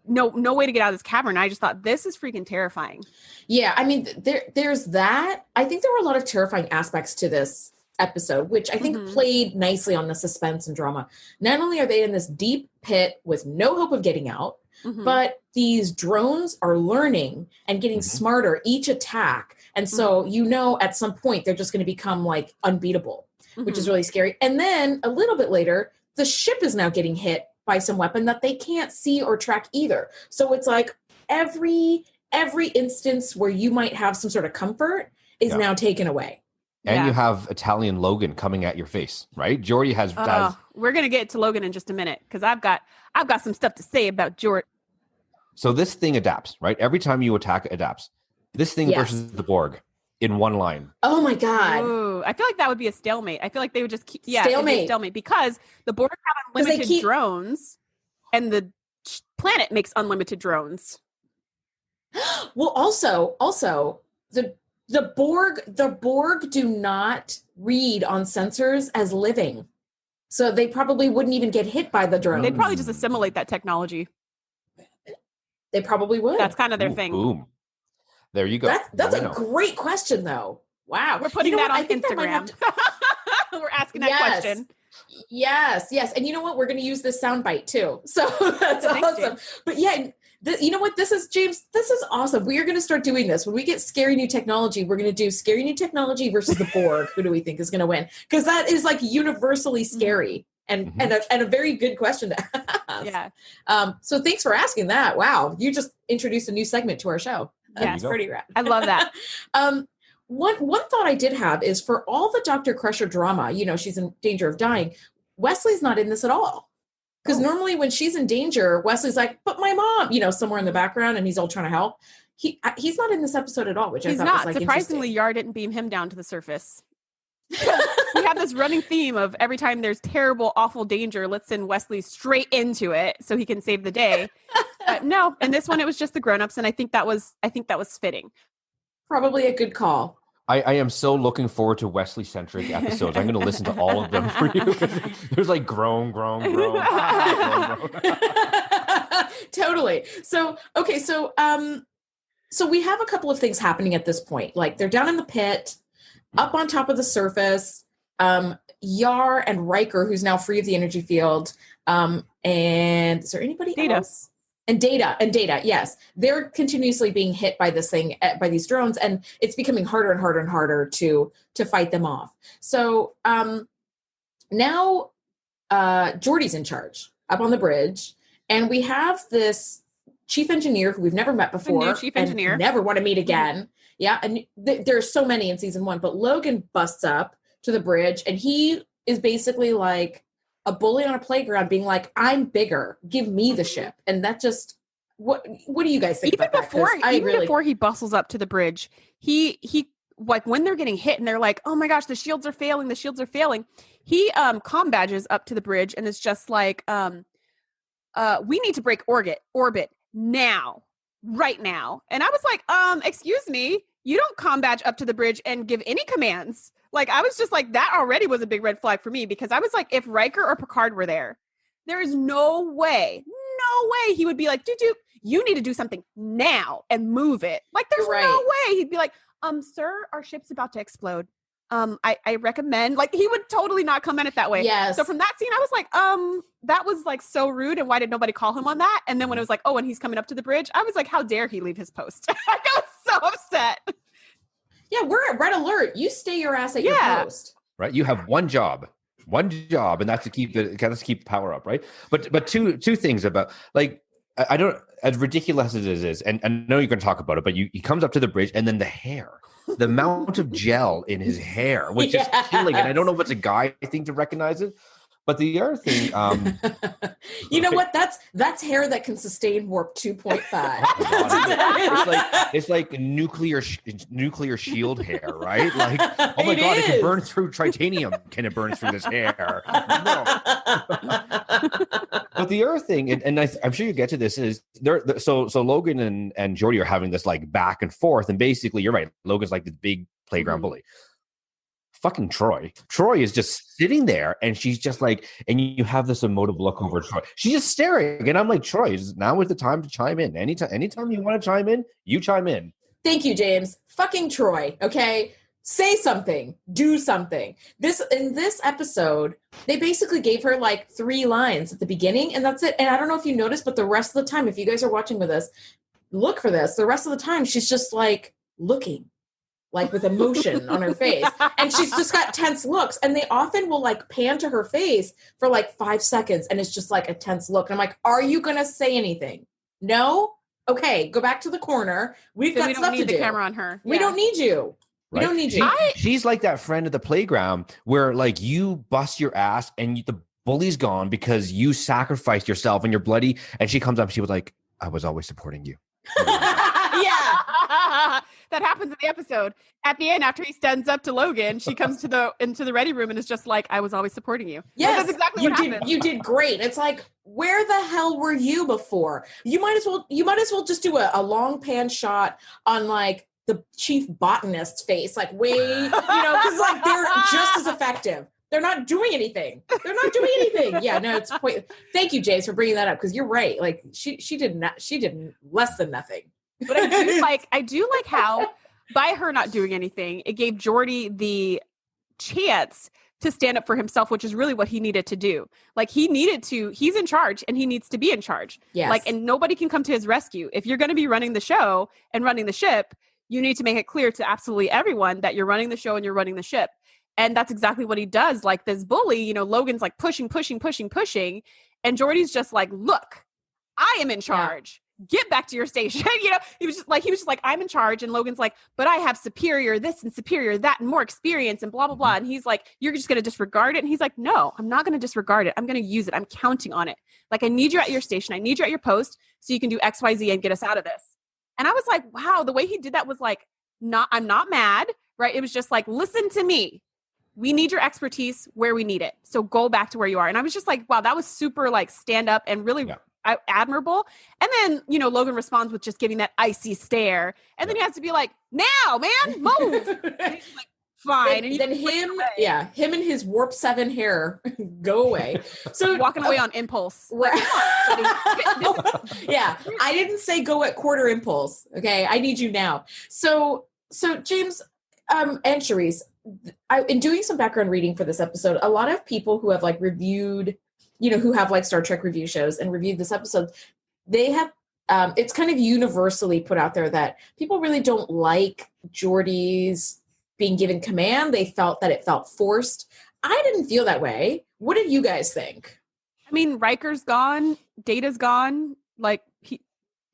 no way to get out of this cavern. I just thought this is freaking terrifying. Yeah. I mean, there's that. I think there were a lot of terrifying aspects to this episode, which I think played nicely on the suspense and drama. Not only are they in this deep pit with no hope of getting out, but these drones are learning and getting smarter each attack. And so, at some point they're just going to become like unbeatable, which is really scary. And then a little bit later, the ship is now getting hit by some weapon that they can't see or track either. So it's like every instance where you might have some sort of comfort is now taken away. And you have Italian Logan coming at your face, right? Geordi has. We're gonna get to Logan in just a minute because I've got some stuff to say about Geordi. So this thing adapts, right? Every time you attack, it adapts. This thing versus the Borg, in one line. Oh my God. Ooh, I feel like that would be a stalemate. I feel like they would just keep, it'd be a stalemate because the Borg have unlimited drones and the planet makes unlimited drones. Well, also the Borg do not read on sensors as living. So they probably wouldn't even get hit by the drone. They'd probably just assimilate that technology. They probably would. That's kind of their thing. Boom. There you go. That's a great question, though. Wow. We're putting that on Instagram. We're asking that question. Yes. And you know what? We're going to use this soundbite too. So that's awesome. But yeah, you know what? This is awesome. We are going to start doing this. When we get scary new technology, we're going to do scary new technology versus the Borg. Who do we think is going to win? Because that is like universally scary and a very good question to ask. Yeah. So thanks for asking that. Wow. You just introduced a new segment to our show. That's pretty rad. I love that. One thought I did have is for all the Dr. Crusher drama, she's in danger of dying. Wesley's not in this at all. Because normally when she's in danger, Wesley's like, but my mom, somewhere in the background, and he's all trying to help. He's not in this episode at all, which I thought was like surprisingly, Yar didn't beam him down to the surface. We have this running theme of every time there's terrible, awful danger, let's send Wesley straight into it so he can save the day. No, in this one it was just the grown-ups, and I think that was fitting. Probably a good call. I am so looking forward to Wesley-centric episodes. I'm going to listen to all of them for you. There's like groan. Totally. So, okay. So we have a couple of things happening at this point. Like they're down in the pit, up on top of the surface. Yar and Riker, who's now free of the energy field. And is there anybody else? And Data, yes. They're continuously being hit by this thing, by these drones, and it's becoming harder and harder and harder to fight them off. So now Geordi's in charge up on the bridge, and we have this chief engineer who we've never met before. A new chief engineer. Never want to meet again. Yeah, and there's so many in season 1, but Logan busts up to the bridge, and he is basically like a bully on a playground being like, I'm bigger, give me the ship. And that just, what do you guys think about that? Before he bustles up to the bridge, he like when they're getting hit and they're like, oh my gosh, the shields are failing, he comm badges up to the bridge and it's just like, we need to break orbit now, right now. And I was like, excuse me, you don't comm badge up to the bridge and give any commands. Like, I was just like, that already was a big red flag for me because I was like, if Riker or Picard were there is no way he would be like, dude, you need to do something now and move it. Like, there's no way. He'd be like, sir, our ship's about to explode. I recommend, like, he would totally not come at it that way. Yes. So from that scene, I was like, that was like so rude. And why did nobody call him on that? And then when it was like, oh, and he's coming up to the bridge, I was like, how dare he leave his post? I was so upset. Yeah, we're at red alert. You stay your ass at your post. Right. You have one job, and that's to keep the power up. Right. But two things about, like, I don't, as ridiculous as it is, and I know you're going to talk about it, but he comes up to the bridge and then the hair, the amount of gel in his hair, which is killing. And I don't know if it's a guy thing to recognize it. But the other thing, you know what? That's hair that can sustain warp 2.5. It's like nuclear shield hair, right? Like, oh my god, it can burn through titanium. Can it burn through this hair? No. But the other thing, and I'm sure you get to this, is so Logan and Geordi are having this like back and forth, and basically, you're right. Logan's like the big playground bully. Fucking Troy is just sitting there and she's just like, and you have this emotive look over Troy. She's just staring. And I'm like, Troy, now is the time to chime in. Anytime you want to chime in, you chime in. Thank you, James. Fucking Troy. Okay. Say something, do something. In this episode, they basically gave her like 3 lines at the beginning and that's it. And I don't know if you noticed, but the rest of the time, if you guys are watching with us, look for this. The rest of the time, she's just like looking. Like with emotion on her face. And she's just got tense looks. And they often will like pan to her face for like 5 seconds. And it's just like a tense look. And I'm like, are you going to say anything? No? Okay, go back to the corner. We've got stuff to do. We don't need the camera on her. We don't need you. Right? We don't need you. She's like that friend at the playground where like you bust your ass and the bully's gone because you sacrificed yourself and you're bloody. And she comes up and she was like, I was always supporting you. Yeah. that happens in the episode. At the end, after he stands up to Logan, she comes into the ready room and is just like, I was always supporting you. Yes, that's exactly what happens. You did great. It's like, where the hell were you before? You might as well just do a long pan shot on like the chief botanist's face, like because like they're just as effective. They're not doing anything. Yeah, no, it's point. Thank you, James, for bringing that up, because you're right. Like she did less than nothing. But I do like how by her not doing anything, it gave Geordi the chance to stand up for himself, which is really what he needed to do. Like he's in charge and he needs to be in charge. Yes. Like, and nobody can come to his rescue. If you're going to be running the show and running the ship, you need to make it clear to absolutely everyone that you're running the show and you're running the ship. And that's exactly what he does. Like this bully, Logan's like pushing. And Geordi's just like, look, I am in charge. Get back to your station. He was just like, I'm in charge. And Logan's like, but I have superior this and superior that and more experience and blah, blah, blah. And he's like, you're just going to disregard it. And he's like, no, I'm not going to disregard it. I'm going to use it. I'm counting on it. Like, I need you at your station. I need you at your post so you can do X, Y, Z and get us out of this. And I was like, wow, the way he did that was like, I'm not mad, right? It was just like, listen to me. We need your expertise where we need it. So go back to where you are. And I was just like, wow, that was super like stand up and really admirable. And then, Logan responds with just giving that icy stare. And then he has to be like, now, man, move. And he's like, fine. And then him and his warp 7 hair go away. So walking away on impulse. Right. Yeah. I didn't say go at quarter impulse. Okay. I need you now. So James, and Shereese, in doing some background reading for this episode, a lot of people who have like reviewed, who have like Star Trek review shows and reviewed this episode, they have, it's kind of universally put out there that people really don't like Geordi's being given command. They felt that it felt forced. I didn't feel that way. What did you guys think? I mean, Riker's gone, Data's gone, like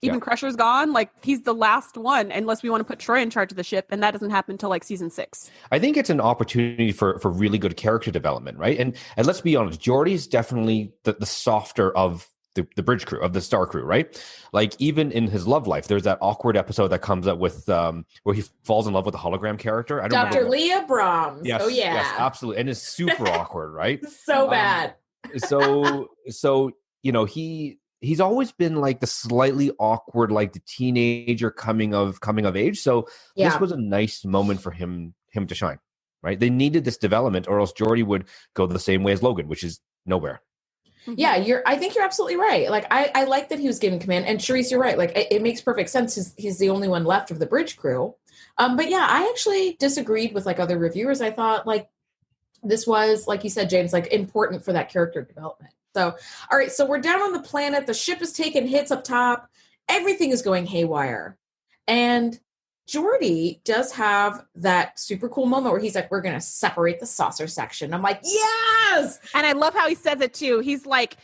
even Crusher's gone. Like he's the last one, unless we want to put Troy in charge of the ship, and that doesn't happen until like season 6. I think it's an opportunity for really good character development, right? And let's be honest, Geordi's definitely the softer of the bridge crew, of the star crew, right? Like even in his love life, there's that awkward episode that comes up with where he falls in love with a hologram character. I don't Dr. Leah Brahms. Yes, oh yeah, yes, absolutely, and it's super awkward, right? So bad. So he's always been like the slightly awkward, like the teenager coming of age. So this was a nice moment for him to shine, right? They needed this development, or else Geordi would go the same way as Logan, which is nowhere. Yeah, I think you're absolutely right. Like I like that he was given command, and Shereese, you're right. Like it makes perfect sense. He's the only one left of the bridge crew. But yeah, I actually disagreed with like other reviewers. I thought like this was, like you said, James, like important for that character development. So, all right, so we're down on the planet. The ship is taking hits up top. Everything is going haywire. And Geordi does have that super cool moment where he's like, we're going to separate the saucer section. I'm like, yes! And I love how he says it too. He's like,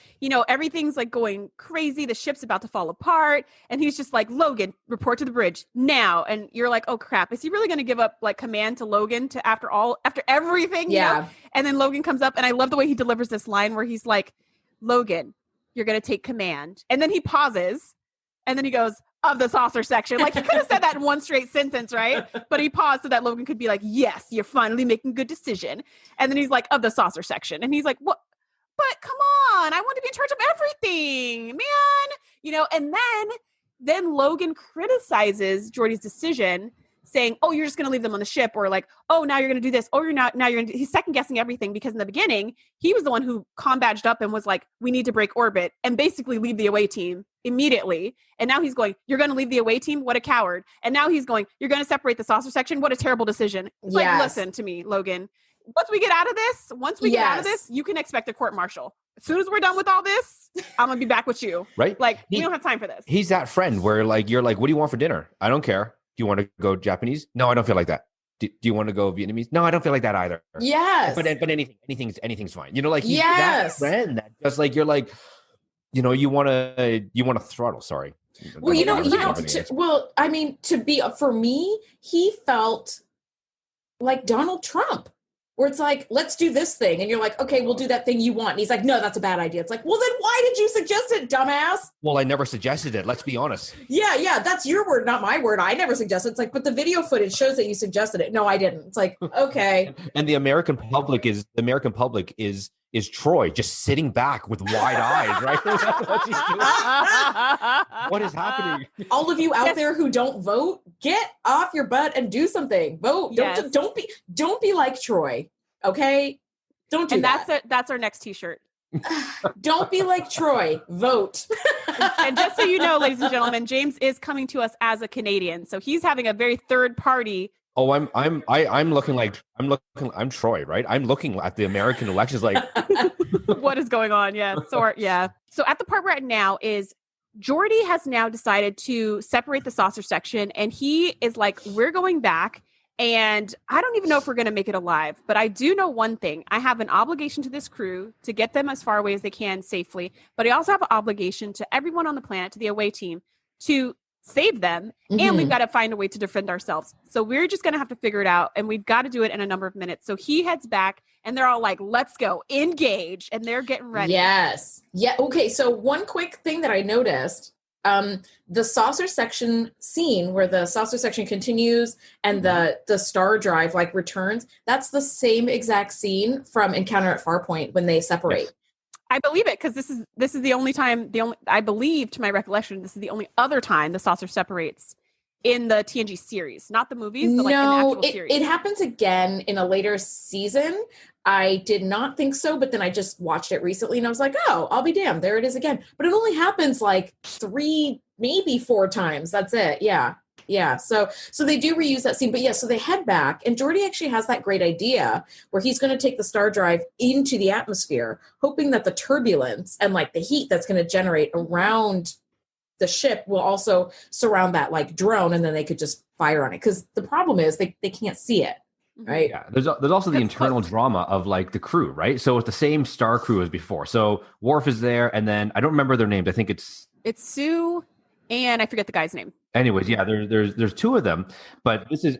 everything's like going crazy. The ship's about to fall apart. And he's just like, Logan, report to the bridge now. And you're like, oh crap. Is he really going to give up like command to Logan after everything? Yeah. And then Logan comes up, and I love the way he delivers this line where he's like, Logan, you're going to take command. And then he pauses, and then he goes, of the saucer section. Like he could have said that in one straight sentence, right? But he paused so that Logan could be like, yes, you're finally making a good decision. And then he's like, of the saucer section. And he's like, what? But come on, I want to be in charge of everything, man. And then Logan criticizes Geordi's decision, saying, oh, you're just going to leave them on the ship, or like, oh, now you're going to do this. Oh, you're not. Now he's second guessing everything, because in the beginning, he was the one who Comm Badged up and was like, we need to break orbit and basically leave the away team immediately. And now he's going, you're going to leave the away team? What a coward. And now he's going, you're going to separate the saucer section? What a terrible decision. It's like, listen to me, Logan. Once we get out of this, you can expect a court martial. As soon as we're done with all this, I'm going to be back with you. Right? Like, we don't have time for this. He's that friend where like, you're like, what do you want for dinner? I don't care. Do you want to go Japanese? No, I don't feel like that. Do you want to go Vietnamese? No, I don't feel like that either. Yes. But anything's fine. Like he's that friend that just like, you're like, you want to throttle. Sorry. Well, for me, he felt like Donald Trump. where it's like, let's do this thing. And you're like, okay, we'll do that thing you want. And he's like, no, that's a bad idea. It's like, well, then why did you suggest it, dumbass? Well, I never suggested it. Let's be honest. Yeah. That's your word, not my word. I never suggested it. It's like, but the video footage shows that you suggested it. No, I didn't. It's like, okay. And the American public is Troy just sitting back with wide eyes, right? That's what she's doing. What is happening? All of you out there who don't vote, get off your butt and do something. Vote. Yes. Don't be like Troy. Okay? Don't do that. And that's our next t-shirt. Don't be like Troy. Vote. And just so you know, ladies and gentlemen, James is coming to us as a Canadian. So he's having a very third party. Oh, I'm Troy, right? I'm looking at the American elections like What is going on? Yeah. So at the part we're at now is Geordi has now decided to separate the saucer section, and he is like, we're going back, and I don't even know if we're going to make it alive, but I do know one thing. I have an obligation to this crew to get them as far away as they can safely, but I also have an obligation to everyone on the planet, to the away team, to save them, and we've got to find a way to defend ourselves. So we're just going to have to figure it out, and we've got to do it in a number of minutes. So he heads back, and they're all like, let's go, engage, and they're getting ready. Yes. Yeah. Okay, so one quick thing that I noticed, the saucer section scene where the saucer section continues and the star drive like returns, that's the same exact scene from Encounter at Farpoint when they separate. Yes. I believe it, because this is the only time, I believe, to my recollection, this is the only other time the saucer separates in the TNG series, not the movies, but like in the actual series. It happens again in a later season. I did not think so, but then I just watched it recently and I was like, oh, I'll be damned. There it is again. But it only happens like 3, maybe 4 times. That's it. Yeah. Yeah. So they do reuse that scene, but yeah, so they head back, and Geordi actually has that great idea where he's going to take the star drive into the atmosphere, hoping that the turbulence and like the heat that's going to generate around the ship will also surround that like drone, and then they could just fire on it. Cause the problem is they can't see it. Right. Yeah. There's also the internal drama of like the crew, right? So it's the same star crew as before. So Worf is there, and then I don't remember their names. I think it's Sue, and I forget the guy's name. Anyways, yeah, there's 2 of them, but this is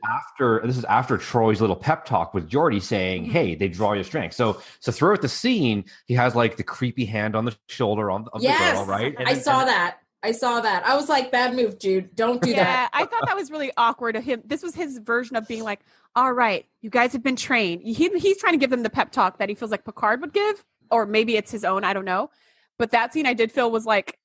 after Troy's little pep talk with Geordi saying, "Hey, they draw your strength." So throughout the scene, he has like the creepy hand on the shoulder of the girl, right? I saw that. I was like, bad move, dude. Don't do that. Yeah, I thought that was really awkward of him. This was his version of being like, all right, you guys have been trained. He's trying to give them the pep talk that he feels like Picard would give, or maybe it's his own, I don't know. But that scene I did feel was like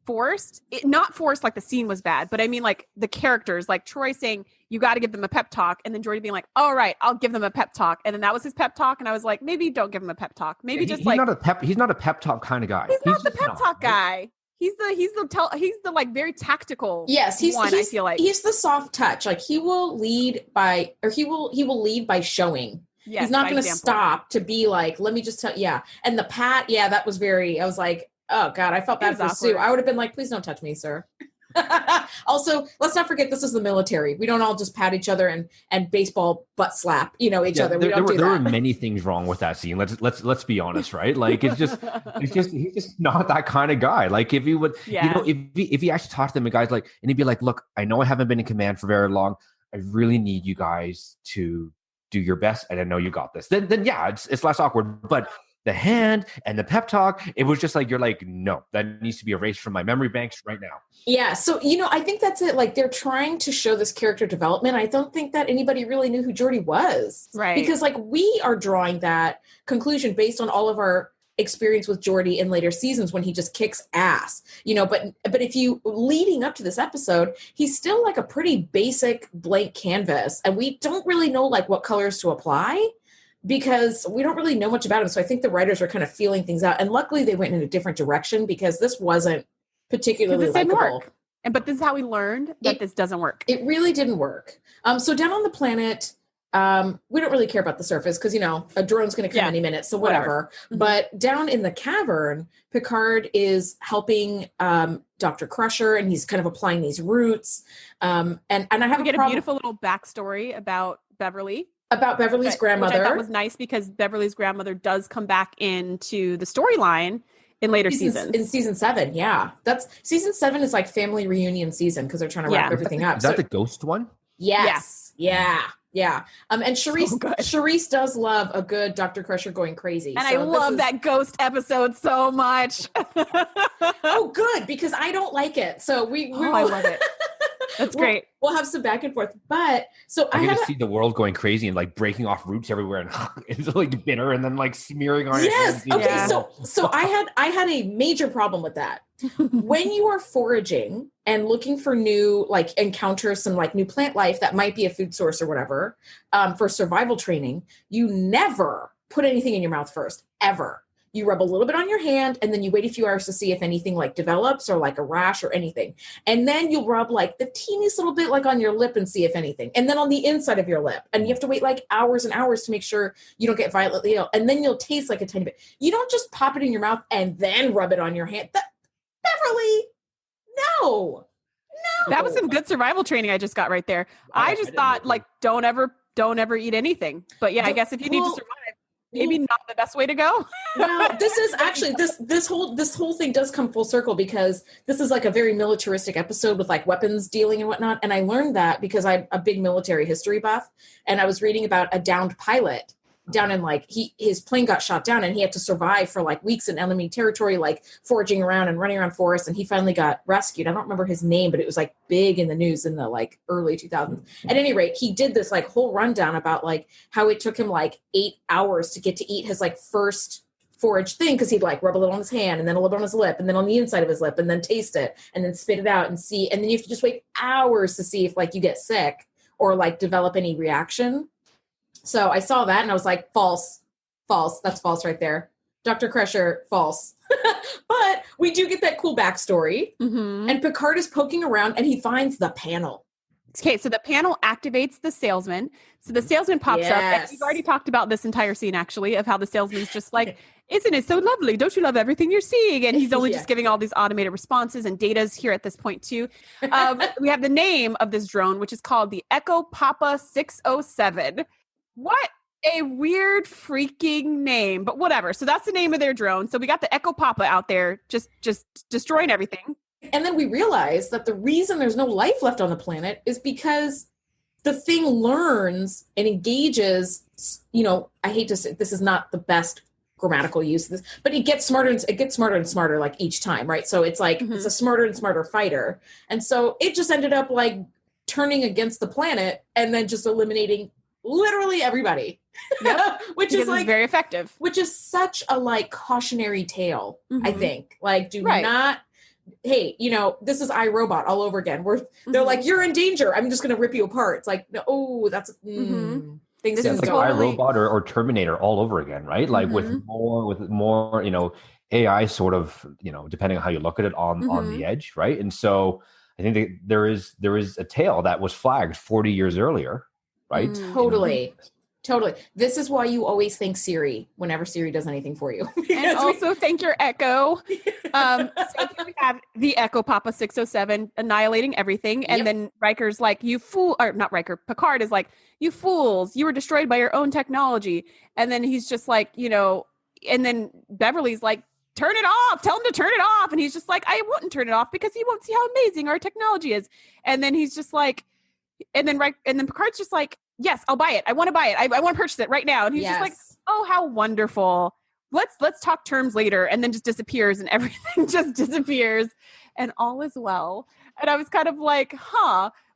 forced. Not forced like the scene was bad, but I mean like the characters, like Troy saying, you got to give them a pep talk, and then Geordi being like, all right, I'll give them a pep talk. And then that was his pep talk, and I was like, maybe don't give him a pep talk. Maybe he's not a pep talk kind of guy. He's not the pep talk guy. He's the like very tactical. Yes, I feel like he's the soft touch. Like he will lead by showing. Yes, he's not going to stop to be like, let me just tell. Yeah, and the pat. Yeah, that was very. I was like, oh God, I felt bad for Sue. I would have been like, please don't touch me, sir. Also, let's not forget this is the military. We don't all just pat each other and baseball butt slap, each other. There were many things wrong with that scene. Let's be honest, right? Like he's just not that kind of guy. Like if he would, if he actually talked to them, and guys like, and he'd be like, look, I know I haven't been in command for very long. I really need you guys to do your best, and I know you got this. Then yeah, it's less awkward, but. The hand and the pep talk, it was just like, you're like, no, that needs to be erased from my memory banks right now. Yeah. So, I think that's it. Like they're trying to show this character development. I don't think that anybody really knew who Geordi was. Right. Because like we are drawing that conclusion based on all of our experience with Geordi in later seasons when he just kicks ass, but if you leading up to this episode, he's still like a pretty basic blank canvas, and we don't really know like what colors to apply, because we don't really know much about him. So I think the writers are kind of feeling things out. And luckily they went in a different direction, because this wasn't particularly likable. But this is how we learned that this doesn't work. It really didn't work. So down on the planet, we don't really care about the surface because, a drone's going to come any minute. So whatever. Mm-hmm. But down in the cavern, Picard is helping Dr. Crusher, and he's kind of applying these roots. And I have a beautiful little backstory about Beverly. About Beverly's grandmother. Which I thought was nice, because Beverly's grandmother does come back into the storyline in later seasons. In season 7, yeah. Season 7 is like family reunion season, because they're trying to wrap everything up. Is that the ghost one? Yes. Yeah. Yeah. And So good. Shereese does love a good Dr. Crusher going crazy. And I love that ghost episode so much. Oh, good, because I don't like it. So I love it. That's great. We'll have some back and forth. But so I can see the world going crazy and like breaking off roots everywhere and it's like bitter and then like smearing on Yes. your hands. Okay. Yeah. So I had a major problem with that. When you are foraging and looking for new, like encounter some like new plant life that might be a food source or whatever, for survival training, you never put anything in your mouth first, ever. You rub a little bit on your hand and then you wait a few hours to see if anything like develops or like a rash or anything. And then you'll rub like the teeniest little bit like on your lip and see if anything. And then on the inside of your lip. And you have to wait like hours and hours to make sure you don't get violently ill. And then you'll taste like a tiny bit. You don't just pop it in your mouth and then rub it on your hand. Beverly, no. That was some good survival training I just got right there. I just thought like, don't ever eat anything. But yeah, I guess if you need to survive, maybe not the best way to go. Well, this is actually this whole thing does come full circle because this is like a very militaristic episode with like weapons dealing and whatnot. And I learned that because I'm a big military history buff, and I was reading about a downed pilot down in like his plane got shot down and he had to survive for like weeks in enemy territory, like foraging around and running around forests. And he finally got rescued. I don't remember his name, but it was like big in the news in the like early 2000s. At any rate, he did this like whole rundown about like how it took him like 8 hours to get to eat his like first forage thing. Cause he'd like rub a little on his hand and then a little bit on his lip and then on the inside of his lip and then taste it and then spit it out and see. And then you have to just wait hours to see if like you get sick or like develop any reaction. So I saw that and I was like, false. That's false right there. Dr. Crusher, false. But we do get that cool backstory. Mm-hmm. And Picard is poking around and he finds the panel. Okay, so the panel activates the salesman. So the salesman pops up. And we've already talked about this entire scene, actually, of how the salesman's just like, isn't it so lovely? Don't you love everything you're seeing? And he's only just giving all these automated responses, and Data's here at this point, too. We have the name of this drone, which is called the Echo Papa 607. What a weird freaking name, but whatever. So that's the name of their drone. So we got the Echo Papa out there just destroying everything. And then we realize that the reason there's no life left on the planet is because the thing learns and engages, you know, I hate to say this is not the best grammatical use of this, but it gets smarter and smarter like each time, right? So it's like it's a smarter and smarter fighter. And so it just ended up like turning against the planet and then just eliminating literally everybody. Yep. Which is like very effective. Which is such a like cautionary tale, I think. Like do not, hey, you know, this is iRobot all over again. They're like, you're in danger. I'm just gonna rip you apart. It's like, no, oh, that's things. It's like iRobot or Terminator all over again, right? Like with more, you know, AI sort of, you know, depending on how you look at it on the edge, right? And so I think that there is a tale that was flagged 40 years earliher. Right? Totally. This is why you always thank Siri whenever Siri does anything for you. And also thank your Echo. So here we have the Echo Papa 607 annihilating everything. And then Riker's like, you fool, or not Riker, Picard is like, you fools, you were destroyed by your own technology. And then he's just like, you know, and then Beverly's like, turn it off, tell him to turn it off. And he's just like, I wouldn't turn it off because he won't see how amazing our technology is. And then he's just like, and then Picard's just like, yes, I'll buy it. I want to buy it. I want to purchase it right now. And he's just like, oh, how wonderful. Let's talk terms later. And then just disappears and everything just disappears and all is well. And I was kind of like,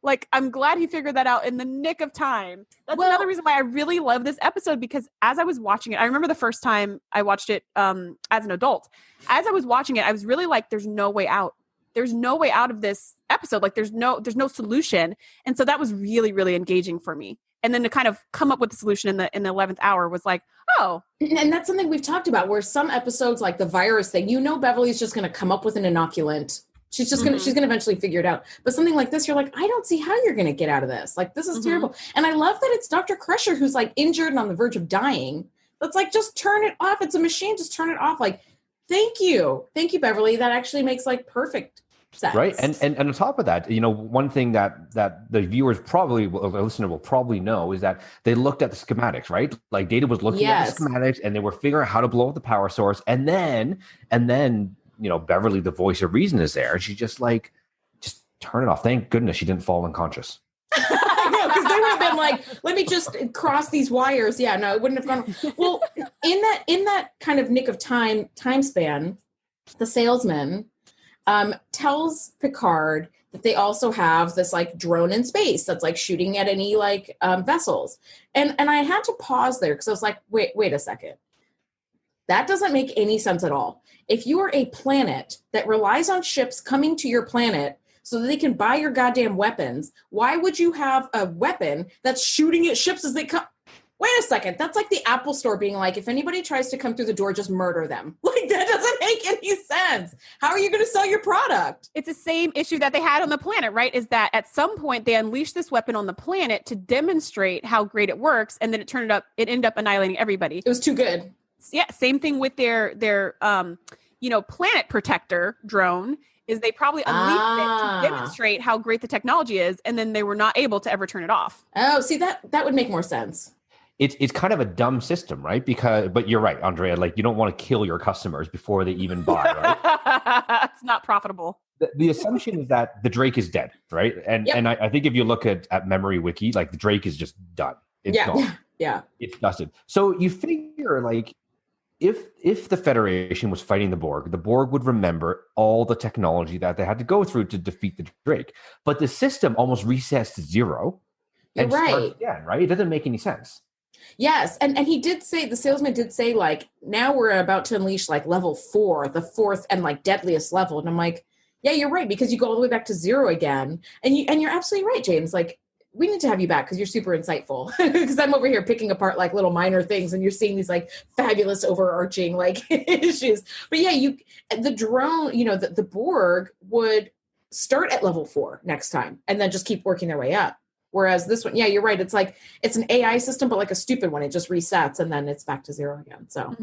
like, I'm glad he figured that out in the nick of time. That's another reason why I really love this episode, because as I was watching it, I remember the first time I watched it as an adult. As I was watching it, I was really like, there's no way out. There's no way out of this episode. Like there's no solution. And so that was really, really engaging for me. And then to kind of come up with the solution in the 11th hour was like, oh. And that's something we've talked about where some episodes like the virus thing, you know, Beverly's just going to come up with an inoculant. She's just going to, she's going to eventually figure it out. But something like this, you're like, I don't see how you're going to get out of this. Like, this is terrible. And I love that it's Dr. Crusher who's like injured and on the verge of dying. That's like, just turn it off. It's a machine. Just turn it off. Like, thank you, Beverly. That actually makes like perfect sense. Right. And on top of that, you know, one thing that the viewers probably, the listener will probably know is that they looked at the schematics, right? Like Data was looking at the schematics and they were figuring out how to blow up the power source. And then, you know, Beverly, the voice of reason, is there. And she's just like, just turn it off. Thank goodness she didn't fall unconscious. know, because they would have been like, let me just cross these wires. Yeah, no, it wouldn't have gone. Well, in that kind of nick of time span, the salesman tells Picard that they also have this like drone in space that's like shooting at any like vessels. And I had to pause there because I was like, wait a second. That doesn't make any sense at all. If you are a planet that relies on ships coming to your planet so that they can buy your goddamn weapons, why would you have a weapon that's shooting at ships as they come? Wait a second. That's like the Apple store being like, if anybody tries to come through the door, just murder them. Like, that doesn't make any sense. How are you going to sell your product? It's the same issue that they had on the planet, right? Is that at some point they unleashed this weapon on the planet to demonstrate how great it works. And then it ended up annihilating everybody. It was too good. Yeah. Same thing with their planet protector drone is they probably unleashed it to demonstrate how great the technology is. And then they were not able to ever turn it off. Oh, see, that would make more sense. It's kind of a dumb system, right? But you're right, Andrea. Like, you don't want to kill your customers before they even buy, right? It's not profitable. The assumption is that the Drake is dead, right? And I think if you look at Memory Wiki, like the Drake is just done. It's gone. Yeah. It's dusted. So you figure like if the Federation was fighting the Borg would remember all the technology that they had to go through to defeat the Drake. But the system almost resets to zero. You're and right. starts again, right? It doesn't make any sense. Yes. And he did say, the salesman did say, like, now we're about to unleash like level 4, the fourth and like deadliest level. And I'm like, yeah, you're right. Because you go all the way back to zero again. And you're absolutely right, James. Like, we need to have you back because you're super insightful. Because I'm over here picking apart like little minor things and you're seeing these like fabulous overarching like issues. But yeah, the drone, the Borg would start at level 4 next time and then just keep working their way up. Whereas this one, yeah, you're right. It's like, it's an AI system, but like a stupid one. It just resets and then it's back to zero again. So,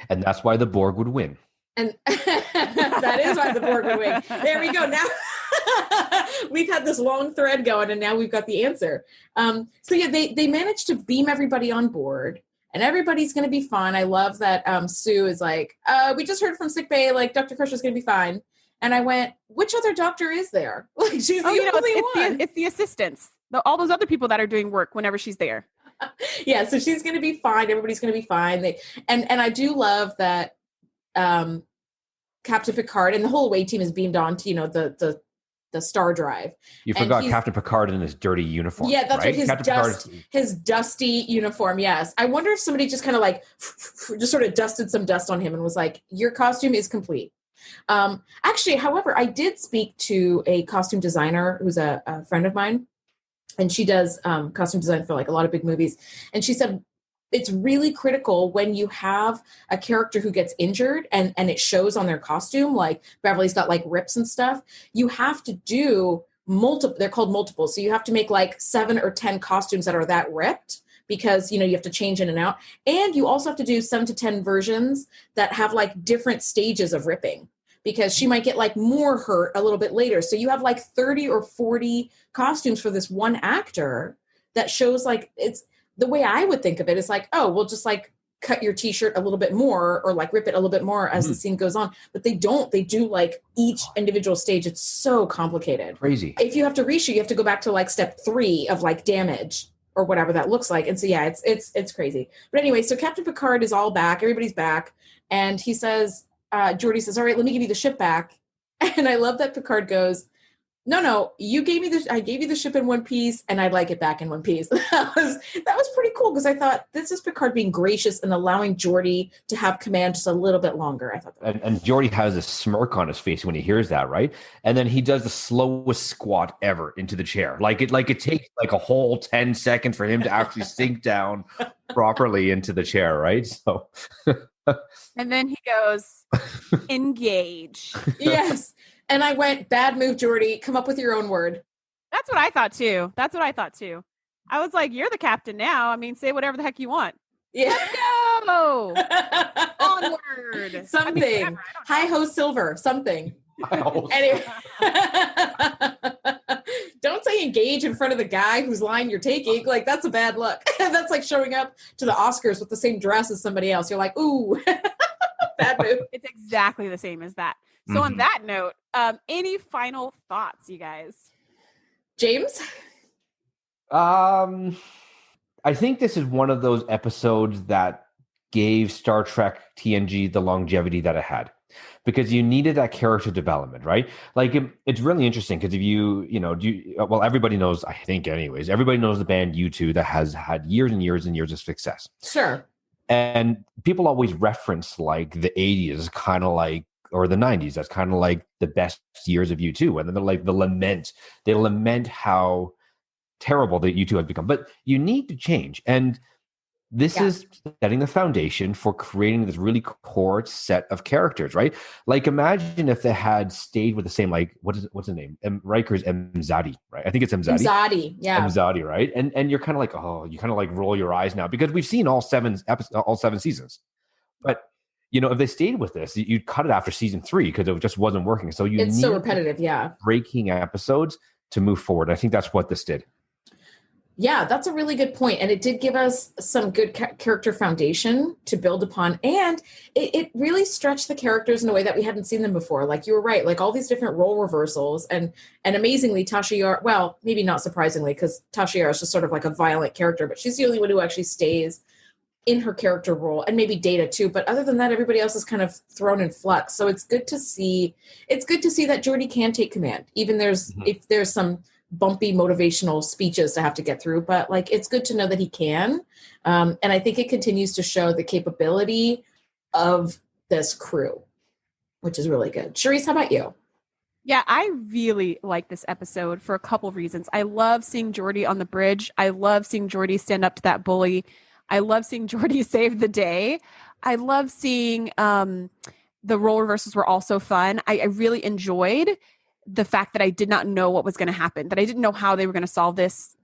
And that's why the Borg would win. And that is why the Borg would win. There we go. Now we've had this long thread going and now we've got the answer. So yeah, they managed to beam everybody on board and everybody's going to be fine. I love that Sue is like, we just heard from sickbay, like Dr. Crusher's going to be fine. And I went, which other doctor is there? Like, she's the only one. It's the assistants. All those other people that are doing work whenever she's there. Yeah, so she's going to be fine. Everybody's going to be fine. And I do love that Captain Picard and the whole away team is beamed on to the star drive. You forgot Captain Picard in his dirty uniform. Yeah, that's right? His dusty uniform. Yes, I wonder if somebody just kind of like just sort of dusted some dust on him and was like, "Your costume is complete." Actually, however, I did speak to a costume designer who's a friend of mine. And she does costume design for like a lot of big movies. And she said, it's really critical when you have a character who gets injured and it shows on their costume, like Beverly's got like rips and stuff. You have to do they're called multiples. So you have to make like 7 or 10 costumes that are that ripped because, you have to change in and out. And you also have to do 7 to 10 versions that have like different stages of ripping. Because she might get like more hurt a little bit later. So you have like 30 or 40 costumes for this one actor that shows like, it's the way I would think of it is like, oh, we'll just like cut your t-shirt a little bit more or like rip it a little bit more as the scene goes on. But they don't, they do like each individual stage. It's so complicated. Crazy. If you have to reshoot, you have to go back to like step 3 of like damage or whatever that looks like. And so, yeah, it's crazy. But anyway, so Captain Picard is all back. Everybody's back. And he says, Geordi says, all right, let me give you the ship back. And I love that Picard goes, no, I gave you the ship in one piece and I'd like it back in one piece. That was pretty cool because I thought this is Picard being gracious and allowing Geordi to have command just a little bit longer. I thought that and Geordi has a smirk on his face when he hears that, right? And then he does the slowest squat ever into the chair. Like it takes like a whole 10 seconds for him to actually sink down properly into the chair, right? So and then he goes, engage. Yes. And I went, bad move, Geordi. Come up with your own word. That's what I thought too. I was like, you're the captain now. I mean, say whatever the heck you want. Yeah. Let's go. Onward. Something. Hi ho silver. Something. Anyway. Don't say engage in front of the guy whose line you're taking. Like, that's a bad look. That's like showing up to the Oscars with the same dress as somebody else. You're like, ooh, bad move. It's exactly the same as that. So on that note, any final thoughts, you guys? James? I think this is one of those episodes that gave Star Trek TNG the longevity that it had, because you needed that character development, right? Like it's really interesting because if well, everybody knows, I think anyways, everybody knows the band U2 that has had years and years and years of success. Sure. And people always reference like the 80s kind of like, or the 90s, that's kind of like the best years of U2. And then they're like they lament how terrible that U2 has become. But you need to change. And this is setting the foundation for creating this really core set of characters, right? Like imagine if they had stayed with the same, like, what's his name? Riker's Mzadi, right? I think it's Mzadi. Mzadi, yeah. Mzadi, right? And you're kind of like, oh, you kind of like roll your eyes now because we've seen all seven seasons. But if they stayed with this, you'd cut it after season 3 because it just wasn't working. So it's so repetitive, yeah. Breaking episodes to move forward. I think that's what this did. Yeah, that's a really good point. And it did give us some good character foundation to build upon. And it really stretched the characters in a way that we hadn't seen them before. Like you were right, like all these different role reversals. And amazingly, Tasha Yar, well, maybe not surprisingly, because Tasha Yar is just sort of like a violent character, but she's the only one who actually stays in her character role, and maybe Data too. But other than that, everybody else is kind of thrown in flux. So it's good to see that Geordi can take command, even if there's some bumpy motivational speeches to have to get through, but like it's good to know that he can, and I think it continues to show the capability of this crew, which is really good. Shereese, how about you? Yeah, I really like this episode for a couple of reasons. I love seeing Geordi on the bridge. I love seeing Geordi stand up to that bully. I love seeing Geordi save the day. I love seeing the role reversals were also fun. I really enjoyed the fact that I did not know what was going to happen, that I didn't know how they were going to solve this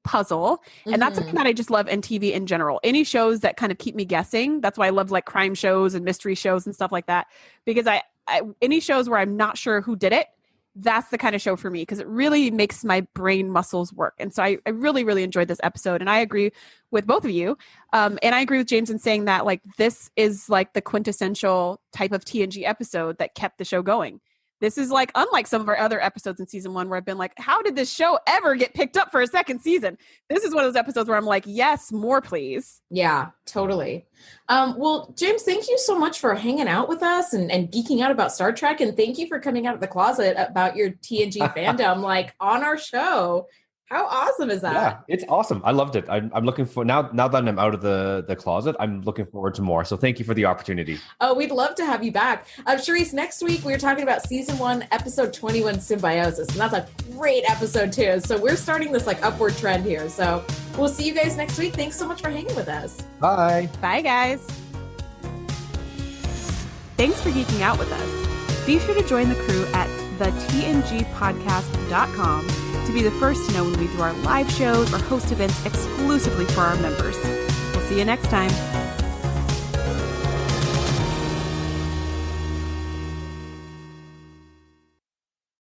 puzzle. And that's something that I just love in TV in general. Any shows that kind of keep me guessing. That's why I love like crime shows and mystery shows and stuff like that, because I any shows where I'm not sure who did it, that's the kind of show for me, because it really makes my brain muscles work. And so I really, really enjoyed this episode. And I agree with both of you. And I agree with James in saying that like this is like the quintessential type of TNG episode that kept the show going. This is like, unlike some of our other episodes in season 1 where I've been like, how did this show ever get picked up for a second season? This is one of those episodes where I'm like, yes, more please. Yeah, totally. Well, James, thank you so much for hanging out with us and geeking out about Star Trek. And thank you for coming out of the closet about your TNG fandom, like on our show. How awesome is that? Yeah, it's awesome. I loved it. I'm looking for now that I'm out of the closet, I'm looking forward to more. So thank you for the opportunity. Oh, we'd love to have you back. Shereese, next week we're talking about season 1, episode 21, Symbiosis. And that's a great episode too. So we're starting this like upward trend here. So we'll see you guys next week. Thanks so much for hanging with us. Bye. Bye, guys. Thanks for geeking out with us. Be sure to join the crew at thetngpodcast.com to be the first to know when we do our live shows or host events exclusively for our members. We'll see you next time.